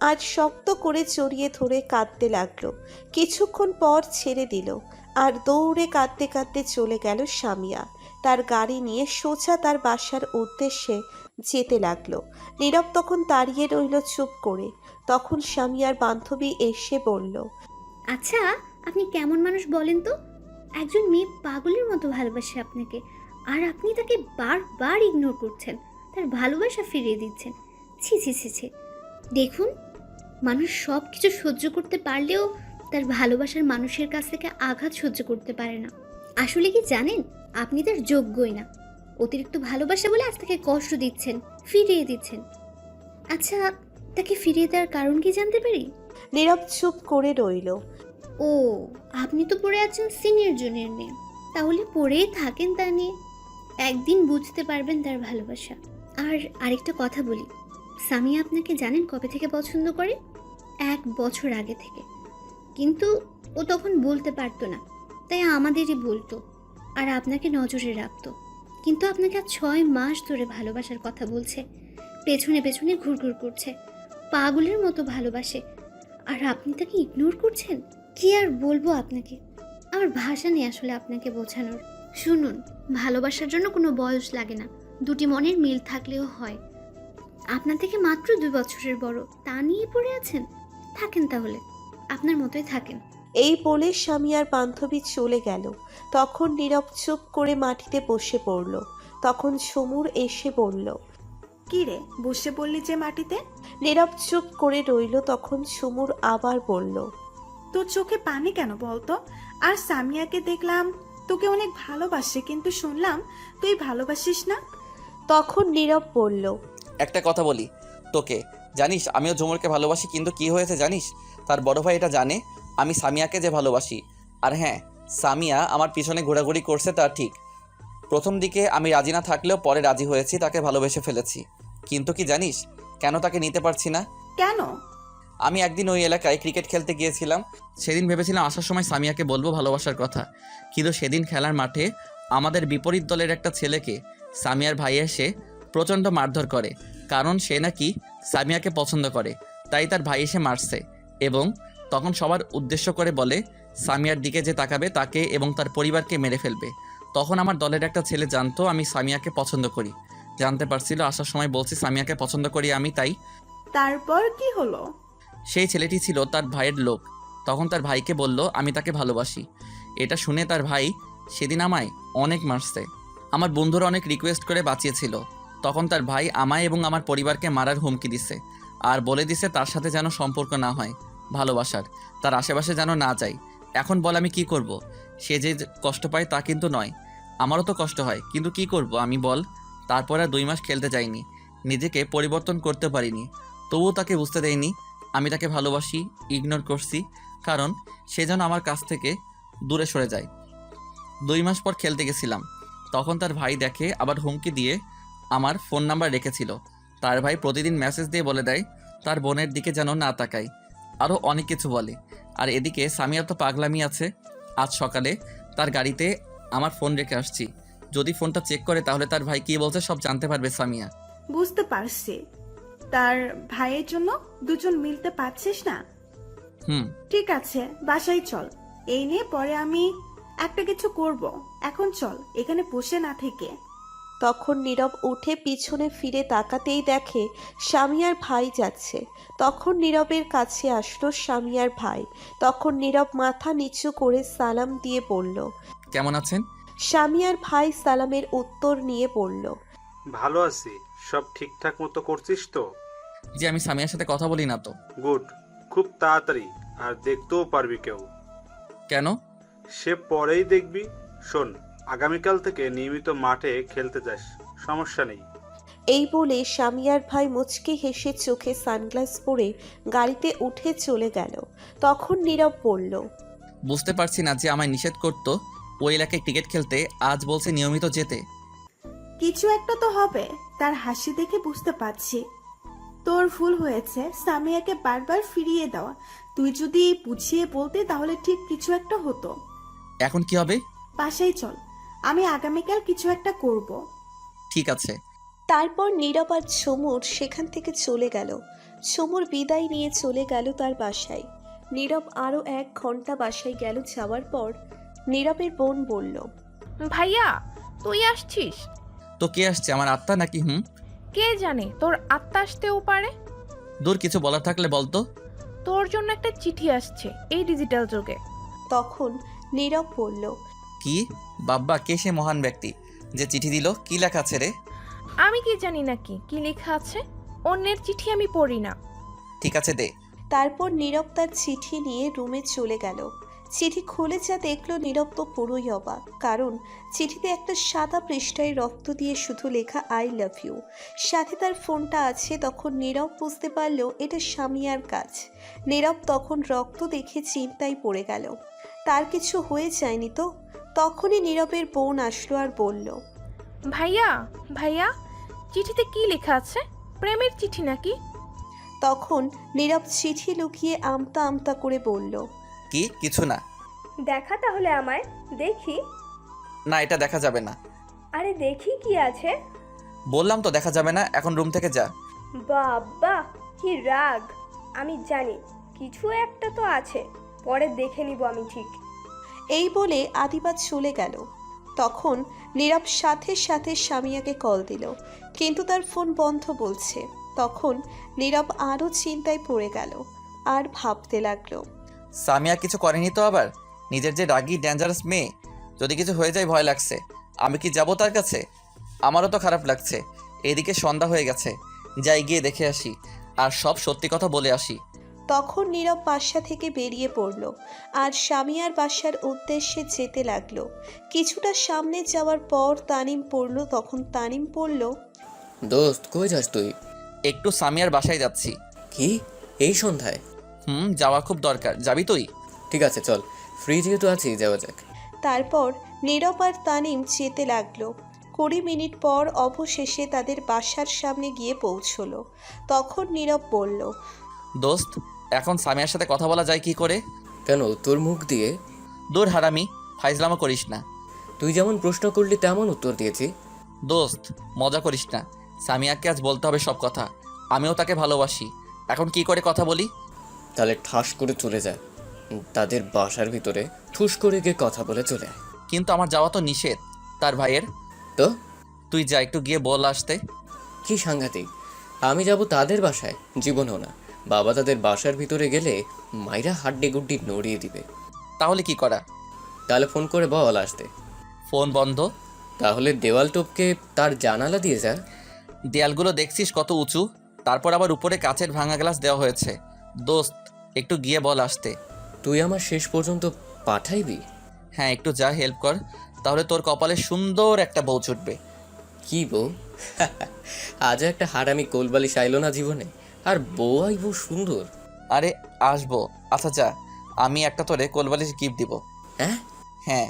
আর শক্ত করে জড়িয়ে ধরে কাঁদতে লাগলো। কিছুক্ষণ পর ছেড়ে দিল, আর দৌড়ে কাঁদতে কাঁদতে চলে গেল সামিয়া। তার গাড়ি নিয়ে সোজা তার বাসার উদ্দেশ্যে যেতে লাগলো। নীরব তখন দাঁড়িয়ে রইল চুপ করে। তখন সামিয়ার বান্ধবী এসে বলল, আচ্ছা, আপনি কেমন মানুষ বলেন তো? একজন মেয়ে পাগলের মতো ভালোবাসে আপনাকে, আর আপনি তাকে বারবার ইগনোর করছেন, তার ভালোবাসা ফিরিয়ে দিচ্ছেন। ছি ছি ছি ছি। দেখুন, মানুষ সব কিছু সহ্য করতে পারলেও তার ভালোবাসার মানুষের কাছ থেকে আঘাত সহ্য করতে পারে না। আসলে কি জানেন, আপনি তার যোগ্যই না। অতিরিক্ত ভালোবাসা বলে আজ তাকে কষ্ট দিচ্ছেন, ফিরিয়ে দিচ্ছেন। আচ্ছা, তাকে ফিরিয়ে দেওয়ার কারণ কি জানতে পারি? নীরব চুপ করে রইল। ও, আপনি তো পড়ে আছেন সিনিয়র জুনিয়র নিয়ে। তাহলে পড়েই থাকেন তা নিয়ে, একদিন বুঝতে পারবেন তার ভালোবাসা। আর আরেকটা কথা বলি, সামিয়া আপনাকে জানেন কবে থেকে পছন্দ করে? 1 বছর আগে থেকে। কিন্তু ও তখন বলতে পারতো না, তাই আমাদেরই বলতো, আর আপনাকে নজরে রাখতো। কিন্তু আপনাকে আজ 6 মাস ধরে ভালোবাসার কথা বলছে, পেছনে পেছনে ঘুরঘুর করছে, পাগলের মতো ভালোবাসে, আর আপনি তাকে ইগনোর করছেন। কি আর বলবো আপনাকে, আমার ভাষা নেই আসলে আপনাকে বোঝানোর। শুনুন, ভালোবাসার জন্য কোনো বয়স লাগে না, দুটি মনের মিল থাকলেও হয়। আপনার থেকে মাত্র 2 বছরের বড়, তা নিয়ে পড়ে আছেন? থাকেন তাহলে, আপনার মতোই থাকেন। এই বলে সামিয়ার বান্ধবী চলে গেল। তখন নীরব চুপ করে মাটিতে বসে পড়ল। তখন ঝুমুর এসে বলল, কি রে, বসে পড়লি যে মাটিতে? নীরব চুপ করে রইল। তখন ঝুমুর আবার বলল, তোর চোখে পানি কেন বলতো? আর সামিয়াকে দেখলাম তোকে অনেক ভালোবাসে, কিন্তু শুনলাম তুই ভালোবাসিস না। তখন নীরব বলল, একটা কথা বলি তোকে, জানিস আমিও ঝুমুরকে ভালোবাসি, কিন্তু কি হয়েছে জানিস? তার বড় ভাই এটা জানে আমি সামিয়াকে যে ভালোবাসি। আর হ্যাঁ, সামিয়া আমার পিছনে ঘোরাঘুরি করছে তা ঠিক। প্রথম দিকে আমি রাজি না থাকলেও পরে রাজি হয়েছি, তাকে ভালোবেসে ফেলেছি। কিন্তু কি জানিস কেন তাকে নিতে পারছি না? কেন? আমি একদিন ওই এলাকায় ক্রিকেট খেলতে গিয়েছিলাম। সেদিন ভেবেছিলাম আসার সময় সামিয়াকে বলবো ভালোবাসার কথা, কিন্তু সেদিন খেলার মাঠে আমাদের বিপরীত দলের একটা ছেলেকে সামিয়ার ভাই এসে প্রচণ্ড মারধর করে, কারণ সে নাকি সামিয়াকে পছন্দ করে, তাই তার ভাই এসে মারছে এবং তখন সবার উদ্দেশ্য করে বলে সামিয়ার দিকে যে তাকাবে তাকে এবং তার পরিবারকে মেরে ফেলবে। তখন আমার দলের একটা ছেলে জানতো আমি সামিয়াকে পছন্দ করি, জানতে পারছিল, আসার সময় বলছি সামিয়াকে পছন্দ করি আমি, তাই। তারপর কি হলো? সেই ছেলেটি ছিল তার ভাইয়ের লোক। তখন তার ভাইকে বলল আমি তাকে ভালোবাসি। এটা শুনে তার ভাই সেদিন আমায় অনেক মারছে। আমার বন্ধুরা অনেক রিকোয়েস্ট করে বাঁচিয়েছিল। তখন তার ভাই আমায় এবং আমার পরিবারকে মারার হুমকি দিছে, আর বলে দিছে তার সাথে যেন সম্পর্ক না হয় ভালোবাসার, তার আশেপাশে যেন না যাই। এখন বল আমি কি করব? সে যে কষ্ট পায় তা কিন্তু নয়, আমারও তো কষ্ট হয়, কিন্তু কি করব আমি বল? তারপর আর 2 মাস খেলতে যাইনি, নিজেকে পরিবর্তন করতে পারিনি, তবুও তাকে বুঝতে দেয়নি আমি তাকে ভালোবাসি, ইগনোর করছি, কারণ সে যেন আমার কাছ থেকে দূরে সরে যায়। 2 মাস পর খেলতে গেছিলাম, তখন তার ভাই দেখে আবার হুমকি দিয়ে আমার ফোন নাম্বার রেখেছিল। তার ভাই প্রতিদিন মেসেজ দিয়ে বলে দেয় তার বোনের দিকে যেন না তাকাই, আরও অনেক কিছু বলে। আর এদিকে সামিয়ার তো পাগলামি আছে। আজ সকালে তার গাড়িতে আমার ফোন রেখে আসছি, যদি ফোনটা চেক করে তাহলে তার ভাই কী বলছে সব জানতে পারবে সামিয়া। বুঝতে পারছি, তার ভাইয়ের জন্য দুজন মিলতে পারছিস না। ঠিক আছে, বাসায় চল, এই নিয়ে পরে আমি একটা কিছু করব। এখন চল, এখানে বসে না থেকে। তখন নীরব উঠে পিছনে ফিরে তাকাতেই দেখে সামিয়ার ভাই যাচ্ছে। তখন নীরবের কাছে আসলো সামিয়ার ভাই। তখন নীরব মাথা নিচু করে সালাম দিয়ে বলল, কেমন আছেন? সামিয়ার ভাই সালামের উত্তর নিয়ে বলল, ভালো আছি। সব ঠিকঠাক মতো করছিস তো? যে আমি সামিয়ার সাথে কথা বলি না তো। গুড, খুব তাড়াতাড়ি, আর দেখতেও পারবি কেউ। কেন? সে পরেই দেখবি। শোন, আগামীকাল থেকে নিয়মিত মাঠে খেলতে যাস, সমস্যা নেই। এই বলে সামিয়ার ভাই মুচকি হেসে চোখে সানগ্লাস পরে গাড়িতে উঠে চলে গেল। তখন নীরব বলল, বুঝতে পারছি না যে আমায় নিষেধ করতো ওই এলাকায় ক্রিকেট খেলতে, আজ বলছে নিয়মিত যেতে। কিছু একটা তো হবে, তার হাসি দেখে বুঝতে পারছি। তোর ভুল হয়েছে সামিয়াকে বারবার ফিরিয়ে দেওয়া। তুই যদি বুঝিয়ে বলতে তাহলে ঠিক কিছু একটা হতো। এখন কি হবে? বাসায় চল, আমি আগামীকাল কিছু একটা করব। ঠিক আছে। তারপর নীরব আর ঝুমুর সেখান থেকে চলে গেল। ঝুমুর বিদায় নিয়ে চলে গেল তার বাসায়। নীরব আরও 1 ঘন্টা বাসায় গেল। যাওয়ার পর নীরবের বোন বলল, ভাইয়া তুই আসছিস? তো কে আসছে, আমার আত্মা নাকি? কে জানে, তোর আত্মা আসতেও পারে। দূর, কিছু বলার থাকলে বলতো। তোর জন্য একটা চিঠি আসছে এই ডিজিটাল যুগে। তখন নীরব বলল, কি? বাব্বা, কে সে মহান ব্যক্তি যে চিঠি দিল? কি লেখা আছে রে? আমি কি জানি নাকি কি লেখা আছে? অন্যের চিঠি আমি পড়ি না। ঠিক আছে, দে। তারপর নীরব তার চিঠি নিয়ে রুমে চলে গেল। চিঠি খুলে যা দেখলো, নীরব তো পুরোই অবাক। কারণ চিঠিতে একটা সাদা পৃষ্ঠায় রক্ত দিয়ে শুধু লেখা আই লাভ ইউ। সাথে তার ফোনটা আছে। তখন নীরব বুঝতে পারল এটা সামিয়ার কাজ। নীরব তখন রক্ত দেখে চিন্তায় পড়ে গেল, তার কিছু হয়ে যায়নি তো? তখনই নীরবের বোন আসলো আর বলল, ভাইয়া ভাইয়া চিঠিতে কি লেখা আছে? প্রেমের চিঠি নাকি? তখন নীরব চিঠি লুকিয়ে আমতা আমতা করে বলল, কি? কিছু না। দেখা তাহলে আমায়, দেখি। না, এটা দেখা যাবে না। আরে দেখি কি আছে। বললাম তো দেখা যাবে না, এখন রুম থেকে যা। বাবা কি রাগ! আমি জানি কিছু একটা তো আছে, পরে দেখে নিব আমি ঠিক। এই বলে আদিবা চলে গেল। তখন নীরব সাথে সাথে সামিয়াকে কল দিল, কিন্তু তার ফোন বন্ধ বলছে। তখন নীরব আরও চিন্তায় পড়ে গেল আর ভাবতে লাগলো, সামিয়া কিছু করেনি তো আবার? নিজের যে রাগী ডেঞ্জারাস মেয়ে, যদি কিছু হয়ে যায় ভয় লাগছে। আমি কি যাব তার কাছে? আমারও তো খারাপ লাগছে। এদিকে সন্ধ্যা হয়ে গেছে, যাই গিয়ে দেখে আসি আর সব সত্যি কথা বলে আসি। তখন নীরব বাসা থেকে বেরিয়ে পড়ল আর সামিয়ার বাসার উদ্দেশ্যে যেতে লাগলো। কিছুটা সামনে যাওয়ার পর তানিম পড়ল। তখন তানিম পড়ল, দোস্ত কই যাস তুই? একটু সামিয়ার বাসায় যাচ্ছি। কি এই সন্ধ্যায়? যাওয়া খুব দরকার। যাবি তুই? ঠিক আছে চল, ফ্রি যেহেতু আছি যাওয়া যাক। তারপর নীরব আর তানিম যেতে লাগলো। 20 মিনিট পর অবশেষে তাদের বাসার সামনে গিয়ে পৌঁছলো। তখন নীরব বলল, দোস্ত, এখন সামিয়ার সাথে কথা বলা যায় কি করে? কেন, তোর মুখ দিয়ে? দূর হারামি, ফাইজলামো করিস না। তুই যেমন প্রশ্ন করলি তেমন উত্তর দিয়েছি। দোস্ত, মজা করিস না। সামিয়াকে আজ বলতে হবে সব কথা। আমিও তাকে ভালোবাসি। এখন কি করে কথা বলি? তাহলে ঠাস করে চলে যায় তাদের বাসার ভিতরে, ঠুস করে গিয়ে কথা বলে চলে আয়। কিন্তু আমার যাওয়া তো নিষেধ তার ভাইয়ের। তো তুই যা, একটু গিয়ে বল আসতে। কি সাংঘাতিক! আমি যাব তাদের বাসায়? জীবনেও না। বাবা তাদের বাসার ভিতরে গেলে মাইরা হাড্ডি গুড্ডি নড়িয়ে দিবে। তাহলে কি করা? তাহলে ফোন করে বল আসতে। ফোন বন্ধ। তাহলে দেওয়াল টপকে তার জানালা দিয়ে যা। দেয়ালগুলো দেখছিস কত উঁচু, তারপর আবার উপরে কাচের ভাঙা গ্লাস দেওয়া হয়েছে। দোস্ত, একটু গিয়ে বল আসতে। তুই আমার শেষ পর্যন্ত পাঠাইবি? হ্যাঁ, একটু যা, হেল্প কর, তাহলে তোর কপালে সুন্দর একটা বউ ছুটবে। কি বউ? আজ একটা হারামি কোলবালিশ আইলো না জীবনে, আর বউ আইব সুন্দর? আরে আসবো। আচ্ছা যা, আমি একটা তোরে কোলবালিশ গিফট দিব। হ্যাঁ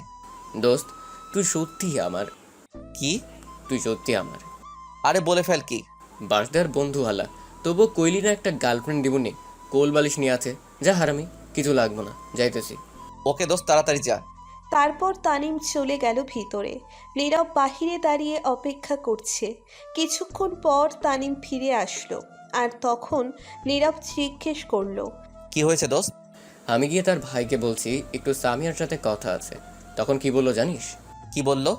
দোস্ত, তুই সত্যি আমার। কি? তুই সত্যি আমার। আরে বলে ফেল কি। বাসদার বন্ধু হালা, তবু কইলি না একটা গার্লফ্রেন্ড দিবনি? কোলবালিশ নিয়ে আছে। যা হারামি, কিছু লাগবো না, যাইতেছি। ওকে দোস্ত, তাড়াতাড়ি যা। তারপর তানিম চলে গেল ভিতরে। নীরব বাহিরে দাঁড়িয়ে অপেক্ষা করছে। কিছুক্ষণ পর তানিম ফিরে আসলো আর তখন নীরব জিজ্ঞেস করলো, কি হয়েছে দোস্ত? আমি গিয়ে তার ভাইকে বলছি একটু সামিয়ার সাথে কথা আছে। তখন কি বললো জানিস? কি বললো?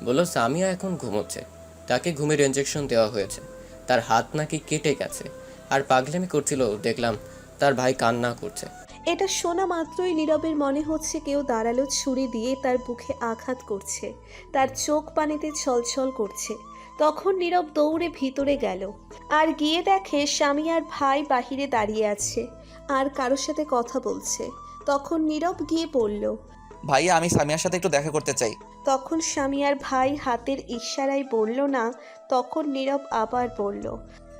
বললো সামিয়া এখন ঘুমোচ্ছে, তাকে ঘুমের ইনজেকশন দেওয়া হয়েছে, তার হাত নাকি কেটে গেছে, আর পাগলামি করছিল। দেখলাম তার ভাই কান্না করছে। এটা শোনা মাত্রই নীরবের মনে হচ্ছে কেউ দাঁড়ালো ছুরি দিয়ে তার বুকে আঘাত করছে। তার চোখ পানিতে ছলছল করছে। তখন নীরব দৌড়ে ভিতরে গেল আর গিয়ে দেখে সামিয়ার ভাই বাহিরে দাঁড়িয়ে আছে আর কারোর সাথে কথা বলছে। তখন নীরব গিয়ে বলল, ভাইয়া, আমি সামিয়ার সাথে একটু দেখা করতে চাই। তখন সামিয়ার ভাই হাতের ইশারায় বলল না, তখন নীরব আবার বলল।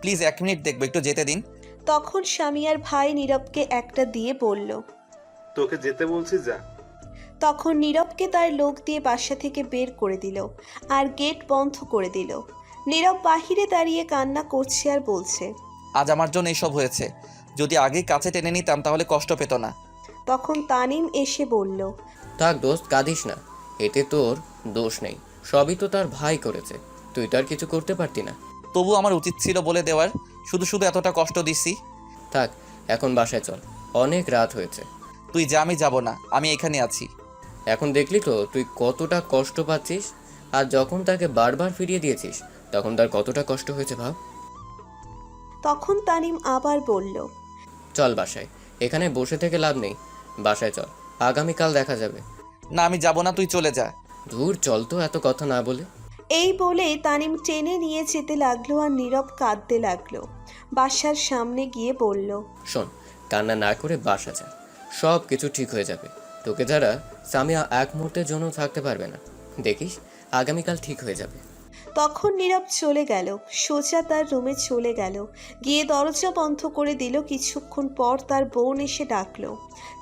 প্লিজ 1 মিনিট দেখবো, একটু যেতে দিন। তখন সামিয়ার ভাই নীরবকে একটা দিয়ে বলল। তোকে যেতে বলছি, যা। তখন নীরবকে তার লোক দিয়ে বাসা থেকে বের করে দিল আর গেট বন্ধ করে দিল। নীরব বাহিরে দাঁড়িয়ে কান্না করছে আর বলছে, আজ আমার জন্য এসব হয়েছে, যদি আগে কাছে টেনে নিতাম তাহলে কষ্ট পেত না। তখন তানিম এসে বলল, থাক দোস্ত, কাঁদিস না, এতে তোর দোষ নেই, সবই তো তার ভাই করেছে, তুই তো আর কিছু করতে পারতি না। তবু আমার উচিত ছিল বলে দেওয়ার, শুধু শুধু এতটা কষ্ট দিছি। থাক, এখন বাসায় চল, অনেক রাত হয়েছে। তুই যা, আমি যাব না, আমি এখানে আছি। এখন দেখলি তো তুই কতটা কষ্ট পাচ্ছিস, আর যখন তাকে বারবার ফিরিয়ে দিয়েছিস তখন তার কতটা কষ্ট হয়েছে ভাব। তখন তানিম আবার বলল, চল বাসায়, এখানে বসে থেকে লাভ নেই, বাসায় চল, আগামীকাল দেখা যাবে। না, আমি যাব না, তুই চলে যা। ধুর, চল তো, এত কথা না বলে। এই বলে তানিম টেনে নিয়ে যেতে লাগলো আর নীরব কাঁদতে লাগলো। বাসার সামনে গিয়ে বলল, শোন, কান্না না করে বাসা যা, সব কিছু ঠিক হয়ে যাবে। তোকে যারা সামিয়া এক মুহূর্তের জন্য থাকতে পারবে না, দেখিস আগামীকাল ঠিক হয়ে যাবে। তখন নীরব চলে গেল, সোজা তার রুমে চলে গেল, গিয়ে দরজা বন্ধ করে দিল। কিছুক্ষণ পর তার বোন এসে ডাকলো,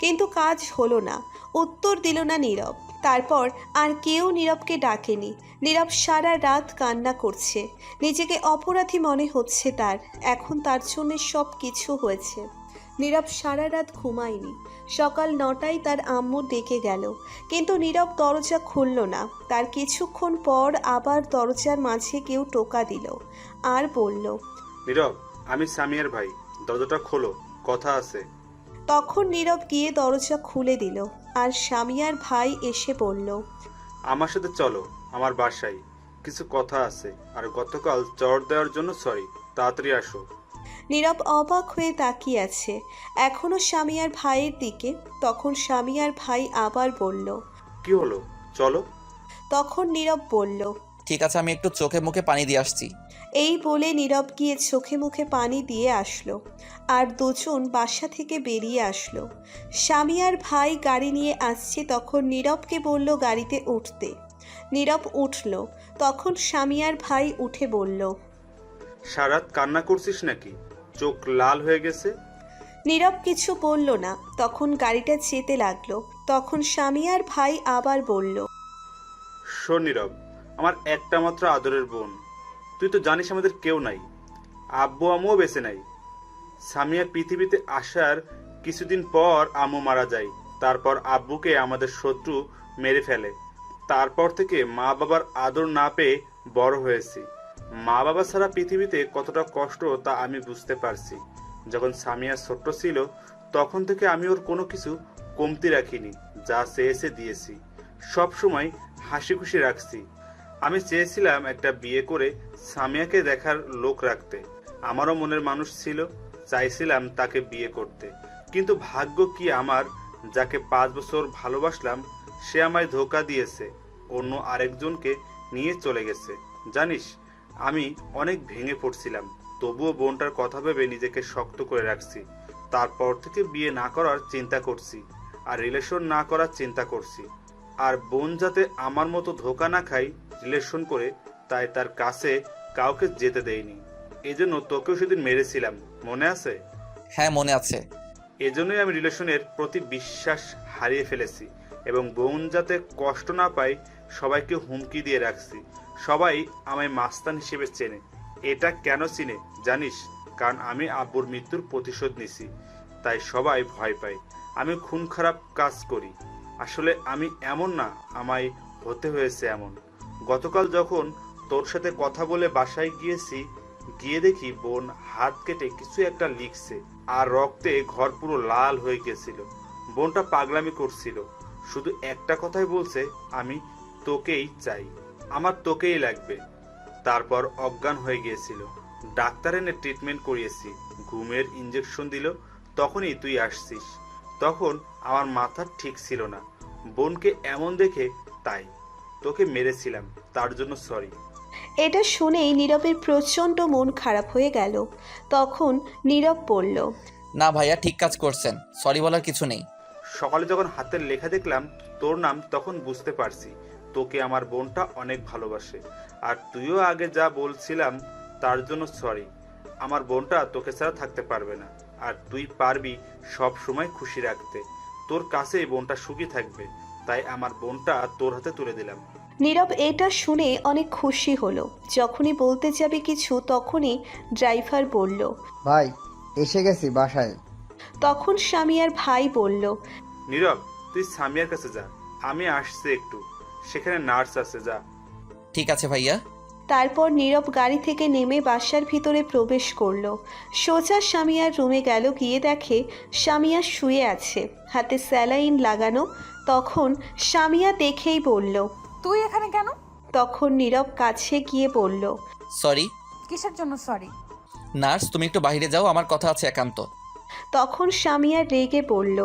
কিন্তু কাজ হলো না, উত্তর দিল না নীরব। তারপর আর কেউ নীরবকে ডাকেনি। নীরব সারা রাত কান্না করছে, নিজেকে অপরাধী মনে হচ্ছে তার, এখন তার জন্য সব কিছু হয়েছে। নীরব সারা রাত ঘুমায়নি। সকাল 9টায় তার আম্মু ডেকে গেল, কিন্তু নীরব দরজা খুলল না। তার কিছুক্ষণ পর আবার দরজার মাঝে কেউ টোকা দিল আর বলল, নীরব, আমি সামিয়ার ভাই, দরজাটা খোলো, কথা আছে। তখন নীরব গিয়ে দরজা খুলে দিল আর সামিয়ার ভাই এসে বলল, আমার সাথে চলো আমার বাসায়, কিছু কথা আছে। আর গতকাল চড় দেওয়ার জন্য সরি, তাড়াতাড়ি আসো। নীরব অবাক হয়ে তাকিয়ে আছে এখনো সামিয়ার ভাইয়ের দিকে। তখন সামিয়ার ভাই আবার বলল, কি হলো, চলো। তখন নীরব বলল, ঠিক আছে, আমি একটু চোখে মুখে পানি দিয়ে আসছি। এই বলে নীরব গিয়ে চোখে মুখে পানি দিয়ে আসলো আর দুজন বাসা থেকে বেরিয়ে আসলো। সামিয়ার ভাই গাড়ি নিয়ে আসছে, তখন নীরবকে বলল গাড়িতে উঠতে। নীরব উঠল। তখন সামিয়ার ভাই উঠে বলল, সারাত কান্না করছিস নাকি, চোখ লাল হয়ে গেছে। নীরব কিছু বলল না। তখন গাড়িটা যেতে লাগলো। তখন সামিয়ার ভাই আবার বলল, শোন নীরব, আমার একটা মাত্র আদরের বোন, তুই তো জানিস আমাদের কেউ নাই, আব্বু আম্মুও বেঁচে নাই। সামিয়া পৃথিবীতে আসার কিছুদিন পর আম্মু মারা যায়, তারপর আব্বুকে আমাদের শত্রু মেরে ফেলে। তারপর থেকে মা বাবার আদর না পেয়ে বড় হয়েছি। মা বাবা ছাড়া পৃথিবীতে কতটা কষ্ট তা আমি বুঝতে পারছি। যখন সামিয়া ছোট্ট ছিল তখন থেকে আমি ওর কোনো কিছু কমতি রাখিনি, যা চেয়েছে দিয়েছি, সব সময় হাসি খুশি রাখছি। আমি চেয়েছিলাম একটা বিয়ে করে সামিয়াকে দেখার লোক রাখতে, আমারও মনের মানুষ ছিল, চাইছিলাম তাকে বিয়ে করতে। কিন্তু ভাগ্য কি আমার, যাকে 5 বছর ভালোবাসলাম সে আমায় ধোকা দিয়েছে, অন্য আরেকজনকে নিয়ে চলে গেছে। জানিস, আমি অনেক ভেঙে পড়ছিলাম, তবুও বোনটার কথা ভেবে নিজেকে শক্ত করে রাখছি। তারপর থেকে বিয়ে না করার চিন্তা করছি আর রিলেশন না করার চিন্তা করছি। আর বোন যাতে আমার মতো ধোকা না খাই রিলেশন করে, তাই তার কাছে কাউকে যেতে দেয়নি। এজন্য তোকেও সেদিন মেরেছিলাম, মনে আছে? হ্যাঁ, মনে আছে। এজন্যই আমি রিলেশনের প্রতি বিশ্বাস হারিয়ে ফেলেছি এবং বোন যাতে কষ্ট না পায় সবাইকে হুমকি দিয়ে রাখছি। সবাই আমায় মাস্তান হিসেবে চেনে। এটা কেন চিনে জানিস? কারণ আমি আব্বুর মৃত্যুর প্রতিশোধ নিছি, তাই সবাই ভয় পায়। আমি খুন খারাপ কাজ করি, আসলে আমি এমন না, আমায় হতে হয়েছে এমন। গতকাল যখন তোর সাথে কথা বলে বাসায় গিয়েছি, গিয়ে দেখি বোন হাত কেটে কিছু একটা লিখছে আর রক্তে ঘর পুরো লাল হয়ে গেছিল। বোনটা পাগলামি করছিল, শুধু একটা কথাই বলছে, আমি তোকেই চাই, আমার তোকেই লাগবে। তারপর অজ্ঞান হয়ে গিয়েছিল। ডাক্তার এনে ট্রিটমেন্ট করিয়েছি, ঘুমের ইঞ্জেকশন দিল, তখনই তুই আসছিস। তখন আমার মাথা ঠিক ছিল না, বোনকে এমন দেখে, তাই তোকে মেরেছিলাম, তার জন্য সরি। এটা শুনেই নীরবের প্রচণ্ড মন খারাপ হয়ে গেল। তখন নীরব বলল, না ভাইয়া, ঠিক কাজ করছেন, সরি বলার কিছু নেই। সকালে যখন হাতের লেখা দেখলাম তোর নাম, তখন বুঝতে পারছি তোকে আমার বোনটা অনেক ভালোবাসে। আর তুইও আগে যা বলছিলাম তার জন্য সরি। আমার বোনটা তোকে ছাড়া থাকতে পারবে না, আর তুই পারবি সব সময় খুশি রাখতে। তোর কাছে এই বোনটা সুখী থাকবে, তাই আমার বোনটা তোর হাতে তুলে দিলাম। নীরব এটা শুনে অনেক খুশি হলো। যখনই বলতে যাবে কিছু তখনই ড্রাইভার বলল, ভাই এসে গেছি বাসায়। তখন সামিয়ার ভাই বলল, নীরব, তুই সামিয়ার কাছে যা, আমি আসছি একটু, সেখানে নার্স আছে, যা। ঠিক আছে ভাইয়া। তারপর নীরব গাড়ি থেকে নেমে বাসার ভিতরে প্রবেশ করলো। সোজা সামিয়ার রুমে গেল, গিয়ে দেখে সামিয়া শুয়ে আছে, হাতে স্যালাইন লাগানো। তখন সামিয়া দেখেই বলল, তুই এখানে কেন? তখন নীরব কাছে গিয়ে বলল, সরি। কিসের জন্য সরি? নার্স, তুমি একটু বাইরে যাও, আমার কথা আছে একান্ত। তখন সামিয়া রেগে বলল,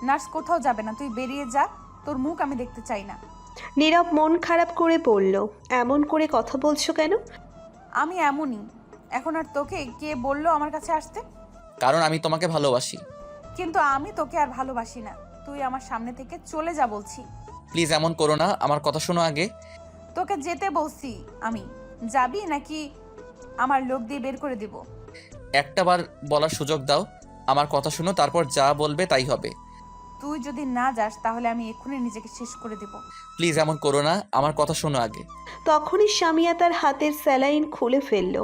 নার্স কোথাও যাবে না, তুই বেরিয়ে যা, তোর মুখ আমি দেখতে চাই না। নীরব মন খারাপ করে বলল, এমন করে কথা বলছো কেন? আমি এমনই। এখন আর তোকে কে বললো আমার কাছে আসতে? কারণ আমি তোমাকে ভালোবাসি। কিন্তু আমি তোকে আর ভালোবাসি না, তুই আমার সামনে থেকে চলে যা বলছি। প্লিজ এমন করো না, আমার কথা শোনো আগে। তোকে যেতে বলছি আমি, যাবি নাকি আমার লোক দিয়ে বের করে দিব? একটা বার বলার সুযোগ দাও, আমার কথা শোনো, তারপর যা বলবে তাই হবে। তুই যদি না যাস তাহলে আমি এক্ষুনি নিজেকে শেষ করে দিব। প্লিজ এমন করো না, আমার কথা শোনো আগে। তখনই সামিয়া তার হাতের স্যালাইন খুলে ফেলল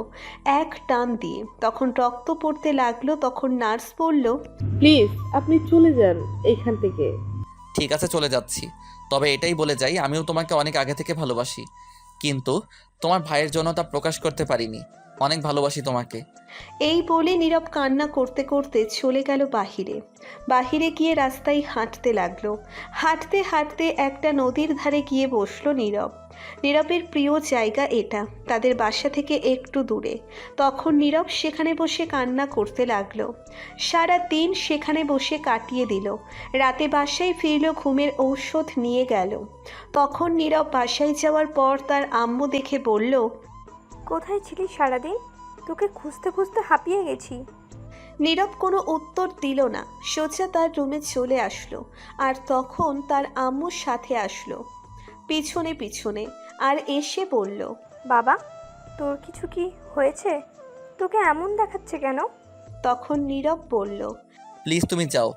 এক টান দিয়ে। তখন রক্ত পড়তে লাগলো। তখন নার্স বলল, প্লিজ আপনি চলে যান এইখান থেকে। ঠিক আছে, চলে যাচ্ছি। তবে এটাই বলে যাই, আমিও তোমাকে অনেক আগে থেকে ভালোবাসি, কিন্তু তোমার ভাইয়ের জন্য তা প্রকাশ করতে পারিনি। অনেক ভালোবাসি তোমাকে। এই বলে নীরব কান্না করতে করতে চলে গেল বাহিরে। বাহিরে গিয়ে রাস্তায় হাঁটতে লাগলো। হাঁটতে হাঁটতে একটা নদীর ধারে গিয়ে বসলো নীরব। নীরবের প্রিয় জায়গা এটা, তাদের বাসা থেকে একটু দূরে। তখন নীরব সেখানে বসে কান্না করতে লাগলো। সারা দিন সেখানে বসে কাটিয়ে দিল। রাতে বাসায় ফিরল, ঘুমের ঔষধ নিয়ে গেল। তখন নীরব বাসায় যাওয়ার পর তার আম্মু দেখে বলল, কোথায় ছিলি সারাদিন? তোকে খুঁজতে খুঁজতে হাঁপিয়ে গেছি। নীরব কোনো উত্তর দিল না, সোজা তার রুমে চলে আসলো। আর তখন তার আম্মুর সাথে আসলো পিছনে পিছনে, আর এসে বলল, বাবা, তোর কিছু কি হয়েছে? তোকে এমন দেখাচ্ছে কেন? তখন নীরব বলল, প্লিজ তুমি যাও,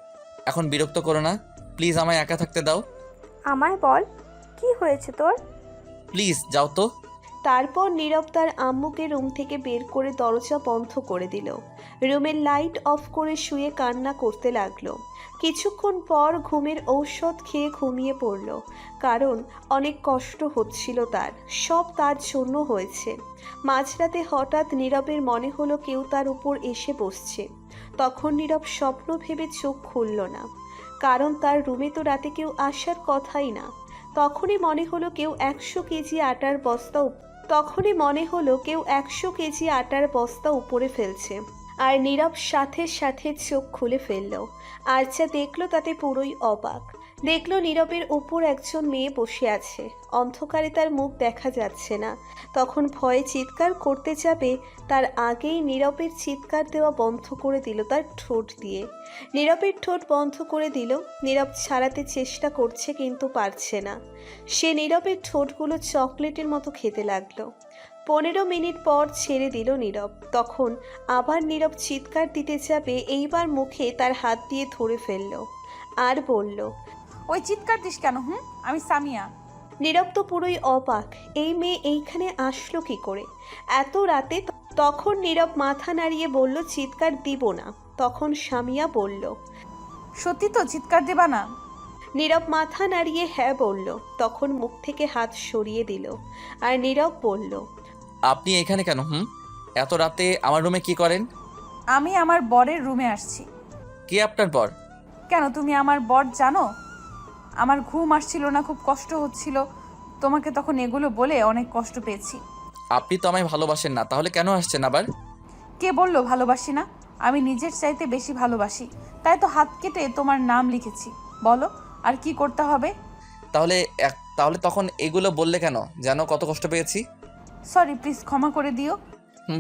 এখন বিরক্ত করো না, প্লিজ আমায় একা থাকতে দাও। আমায় বল, কি হয়েছে তোর? প্লিজ যাও তো। তারপর নীরব তার আম্মুকে রুম থেকে বের করে দরজা বন্ধ করে দিল। রুমের লাইট অফ করে শুয়ে কান্না করতে লাগলো। কিছুক্ষণ পর ঘুমের ঔষধ খেয়ে ঘুমিয়ে পড়ল, কারণ অনেক কষ্ট হচ্ছিল তার, সব তার জন্য হয়েছে। মাঝরাতে হঠাৎ নীরবের মনে হলো কেউ তার উপর এসে বসছে। তখন নীরব স্বপ্ন ভেবে চোখ খুলল না, কারণ তার রুমে তো রাতে কেউ আসার কথাই না। তখনই মনে হলো কেউ 100 কেজি আটার বস্তা উপরে ফেলছে। আর নীরব সাথে সাথে চোখ খুলে ফেলল। আর যা দেখলো তাতে পুরোই অবাক। দেখলো নীরবের উপর একজন মেয়ে বসে আছে, অন্ধকারে তার মুখ দেখা যাচ্ছে না। তখন ভয়ে চিৎকার করতে যাবে, তার আগেই নীরবের চিৎকার দেওয়া বন্ধ করে দিল তার ঠোঁট দিয়ে। নীরবের ঠোঁট বন্ধ করে দিল। নীরব ছাড়াতে চেষ্টা করছে কিন্তু পারছে না। সে নীরবের ঠোঁটগুলো চকলেটের মতো খেতে লাগলো। 15 মিনিট পর ছেড়ে দিল নীরব। তখন আবার নীরব চিৎকার দিতে যাবে, এইবার মুখে তার হাত দিয়ে ধরে ফেলল আর বলল, ওই চিৎকার দিস কেন? আমি সামিয়া। নীরব তো পুরোই অবাক, এই মেয়ে এইখানে আসলো কি করে এত রাতে? তখন নীরব মাথা নাড়িয়ে বলল, চিৎকার দিব না। তখন সামিয়া বলল, সত্যি তো চিৎকার দেবা না? নীরব মাথা নাড়িয়ে হ্যাঁ বলল। তখন মুখ থেকে হাত সরিয়ে দিল আর নীরব বলল, আপনি এখানে কেন? এত রাতে আমার রুমে কি করেন? আমি আমার বরের রুমে আসছি। কে আপনার বর? কেন, তুমি আমার বর জানো? আমার ঘুম আসছিল না, খুব কষ্ট হচ্ছিল, তোমাকে তখন এগুলো বলে অনেক কষ্ট পেয়েছি। আপনি তো আমায় ভালোবাসেন না, তাহলে কেন আসছেন আবার? কে বললো ভালোবাসি না? আমি নিজের চাইতে বেশি ভালোবাসি, তাই তো হাত কেটে তোমার নাম লিখেছি। বলো আর কি করতে হবে? তাহলে তখন এগুলো বললে কেন? জানো কত কষ্ট পেয়েছি। সরি, প্লিজ ক্ষমা করে দিও।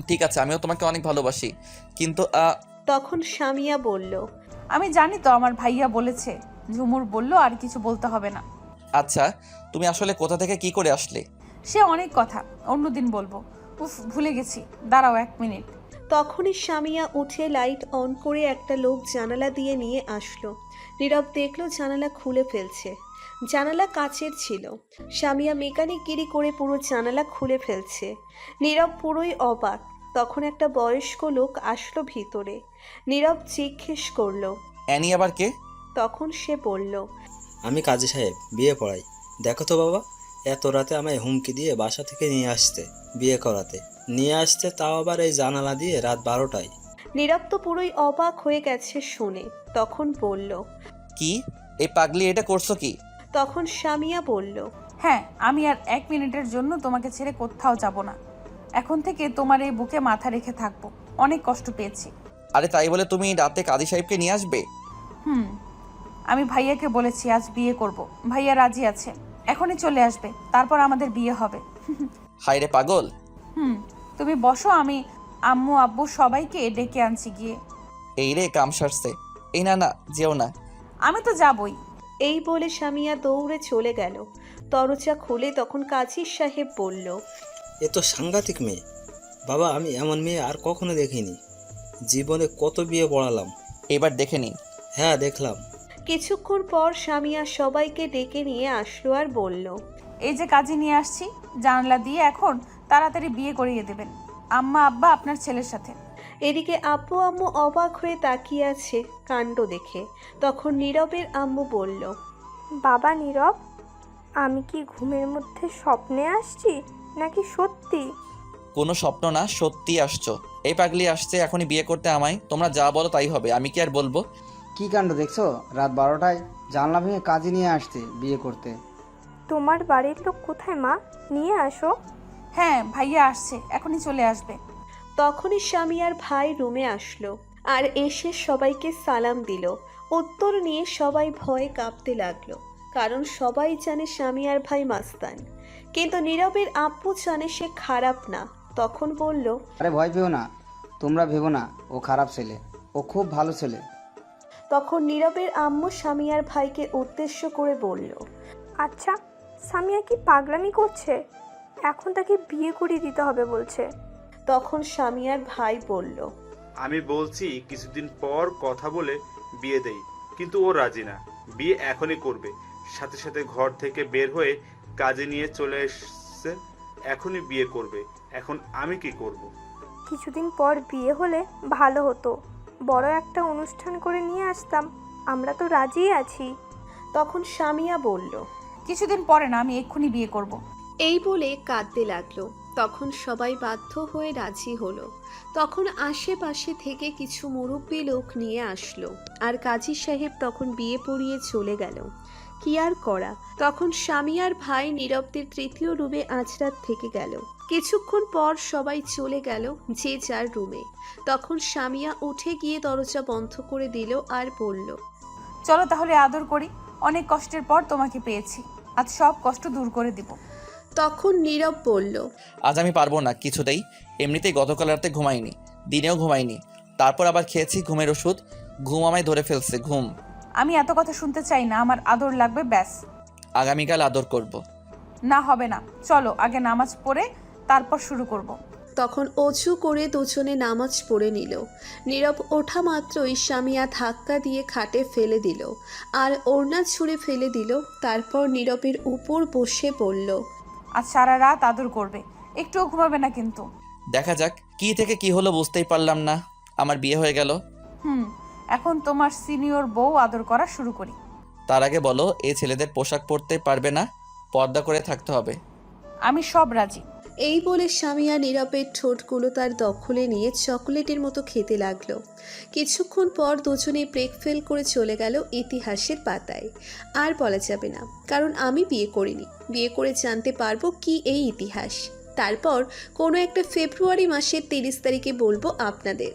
ঠিক আছে, আমিও তোমাকে অনেক ভালোবাসি, কিন্তু তখন সামিয়া বলল, আমি জানি তো, আমার ভাইয়া বলেছে, ঝুমুর বলল আর কিছু বলতে হবে না। আচ্ছা, তুমি আসলে কোথা থেকে কি করে আসলে? সে অনেক কথা, অন্যদিন বলবো। উফ, ভুলে গেছি, দাঁড়াও 1 মিনিট। তখনই সামিয়া উঠে লাইট অন করে একটা লোক জানালা দিয়ে নিয়ে আসলো। নীরব দেখলো জানালা খুলে ফেলছে। জানালা কাচের ছিল। সামিয়া মেকানিকগিরি করে পুরো জানালা খুলে ফেলছে। নীরব পুরোই অবাক। তখন একটা বয়স্ক লোক আসলো ভিতরে। নীরব জিজ্ঞেস করলো, অ্যানি আবার কে? তখন সে বলল, আমি কাজী সাহেব, বিয়ে পড়াই। দেখো তো বাবা, এত রাতে আমায় হুমকি দিয়ে বাসা থেকে নিয়ে আসতে, বিয়ে করাতে নিয়ে আসতে, তাও আবার এই জানালা দিয়ে রাত 12টায়। নীরব তো পুরোই অবাক হয়ে গেছে শুনে। তখন বলল, কি এই পাগলি এটা করছো কি? তখন সামিয়া বলল, হ্যাঁ, আমি আর 1 মিনিটের জন্য তোমাকে ছেড়ে কোথাও যাব না। এখন থেকে তোমার এই বুকে মাথা রেখে থাকবো। অনেক কষ্ট পেয়েছি। আরে তাই বলে তুমি রাতে কাজী সাহেবকে নিয়ে আসবে? আমি ভাইয়াকে বলেছি আজ বিয়ে করব। ভাইয়া রাজি আছে, এখনই চলে আসবে, তারপর আমাদের বিয়ে হবে। হায় রে পাগল। তুমি বসো, আমি আম্মু আব্বু সবাইকে ডেকে আনছি গিয়ে। এই রে কাম সারছে। এই না না, যেও না। আমি তো যাবই। এই বলে সামিয়া দৌড়ে চলে গেল। দরজা খুলে তখন কাজী সাহেব বলল, এ তো সাংঘাতিক মেয়ে বাবা, আমি এমন মেয়ে আর কখনো দেখিনি। জীবনে কত বিয়ে পড়ালাম। এবার দেখে নিন। হ্যাঁ, দেখলাম। কিছুক্ষণ পর সামিয়া সবাইকে ডেকে নিয়ে আসলো আর বলল, এই যে কাজী নিয়ে আসছি, জানলা দিয়ে এখন তাড়াতাড়ি বিয়ে করিয়ে দেবেন আম্মা আব্বা আপনার ছেলের সাথে। এদিকে আব্বু আম্মু অবাক হয়ে তাকিয়ে আছে কাণ্ড দেখে। তখন নীরবের আম্মু বলল, বাবা নীরব, আমি কি ঘুমের মধ্যে স্বপ্নে আসছি নাকি সত্যি? কোনো স্বপ্ন না, সত্যি আসছো। এই পাগলি আসছে এখনই বিয়ে করতে আমায়। তোমরা যা বলো তাই হবে, আমি কি আর বলবো? কি কাণ্ড দেখছো, রাত 12টায় জানলা ভেঙে কাজে নিয়ে আসতে বিয়ে করতে। তোমার বাড়ির লোক কোথায় মা? নিয়ে আসো। হ্যাঁ, ভাইয়া আসছে, এখনই চলে আসবে। তখনই সামিয়ার ভাই রুমে আসলো আর এসে সবাইকে সালাম দিল। উত্তর নিয়ে সবাই ভয়ে কাঁপতে লাগলো, কারণ সবাই জানে সামিয়ার ভাই মাস্তান। কিন্তু নীরবের আব্বু জানে সে খারাপ না। তখন বলল, আরে ভয় পেও না, তোমরা ভেবো না ও খারাপ ছেলে, ও খুব ভালো ছেলে। তখন নীরবের আম্মু সামিয়ার ভাইকে উদ্দেশ্য করে বলল, আচ্ছা, সামিয়া কি পাগলামি করছে? এখন তাকে বিয়ে করিয়ে দিতে হবে বলছে। তখন সামিয়ার ভাই বলল, আমি বলছি কিছুদিন পর কথা বলে বিয়ে দেই, কিন্তু ও রাজি না। বিয়ে এখনই করবে। সাথে সাথে ঘর থেকে বের হয়ে কাজে নিয়ে চলে এসছে, এখনই বিয়ে করবে। এখন আমি কি করব? কিছুদিন পর বিয়ে হলে ভালো হতো, বড় একটা অনুষ্ঠান করে নিয়ে আসতাম। আমরা তো রাজি আছি। তখন সামিয়া বলল, কিছুদিন পরে না, আমি এক্ষুনি বিয়ে করব। এই বলে কাঁদতে লাগলো। তখন সবাই বাধ্য হয়ে রাজি হলো। তখন আশেপাশে থেকে কিছু মুরব্বী লোক নিয়ে আসলো আর কাজী সাহেব তখন বিয়ে পড়িয়ে চলে গেল। কি আর করা। তখন সামিয়ার ভাই নীরবদের তৃতীয় রুমে আজরাত থেকে গেল। কিছুক্ষণ পর সবাই চলে গেল যে যার রুমে। তখন সামিয়া উঠে গিয়ে দরজা বন্ধ করে দিল আর বলল, চলো তাহলে আদর করি। অনেক কষ্টের পর তোমাকে পেয়েছি, আজ সব কষ্ট দূর করে দিব। তখন নীরব বলল, আজ আমি পারবো না কিছুতেই। এমনিতেই গতকাল রাতে ঘুমাইনি, দিনেও ঘুমাইনি, তারপর আবার খেয়েছি ঘুমের ওষুধ। ঘুম আমায় ধরে ফেলছে, ঘুম। আমি এত কথা শুনতে চাই না, আমার আদর লাগবে ব্যাস। আগামীকাল আদর করব। না হবে না, চলো আগে নামাজ পড়ে তারপর শুরু করব। তখন অজু করে দুজনে নামাজ পড়ে নিল। নীরব ওঠা মাত্রই সামিয়া ধাক্কা দিয়ে খাটে ফেলে দিল আর ওড়না ছুঁড়ে ফেলে দিল। তারপর নীরবের উপর বসে বলল, আজ সারা রাত আদর করবে, একটুও ঘুমাবে না কিন্তু। দেখা যাক কি থেকে কি হলো, বুঝতেই পারলাম না। আমার বিয়ে হয়ে গেল। এখন তোমার সিনিয়র বউ আদর করা শুরু করি। তার আগে বলো, এই ছেলেদের পোশাক পরতে পারবে না, পর্দা করে থাকতে হবে। আমি সব রাজি। এই বলে সামিয়া নীরবের ঠোঁটগুলো তার দখলে নিয়ে চকলেটের মতো খেতে লাগলো। কিছুক্ষণ পর দুজনেই ব্রেক ফেল করে চলে গেল ইতিহাসের পাতায়। আর বলা যাবে না, কারণ আমি বিয়ে করিনি। বিয়ে করে জানতে পারবো কি এই ইতিহাস। তারপর কোনো একটা ফেব্রুয়ারি মাসের 30 তারিখে বলবো আপনাদের।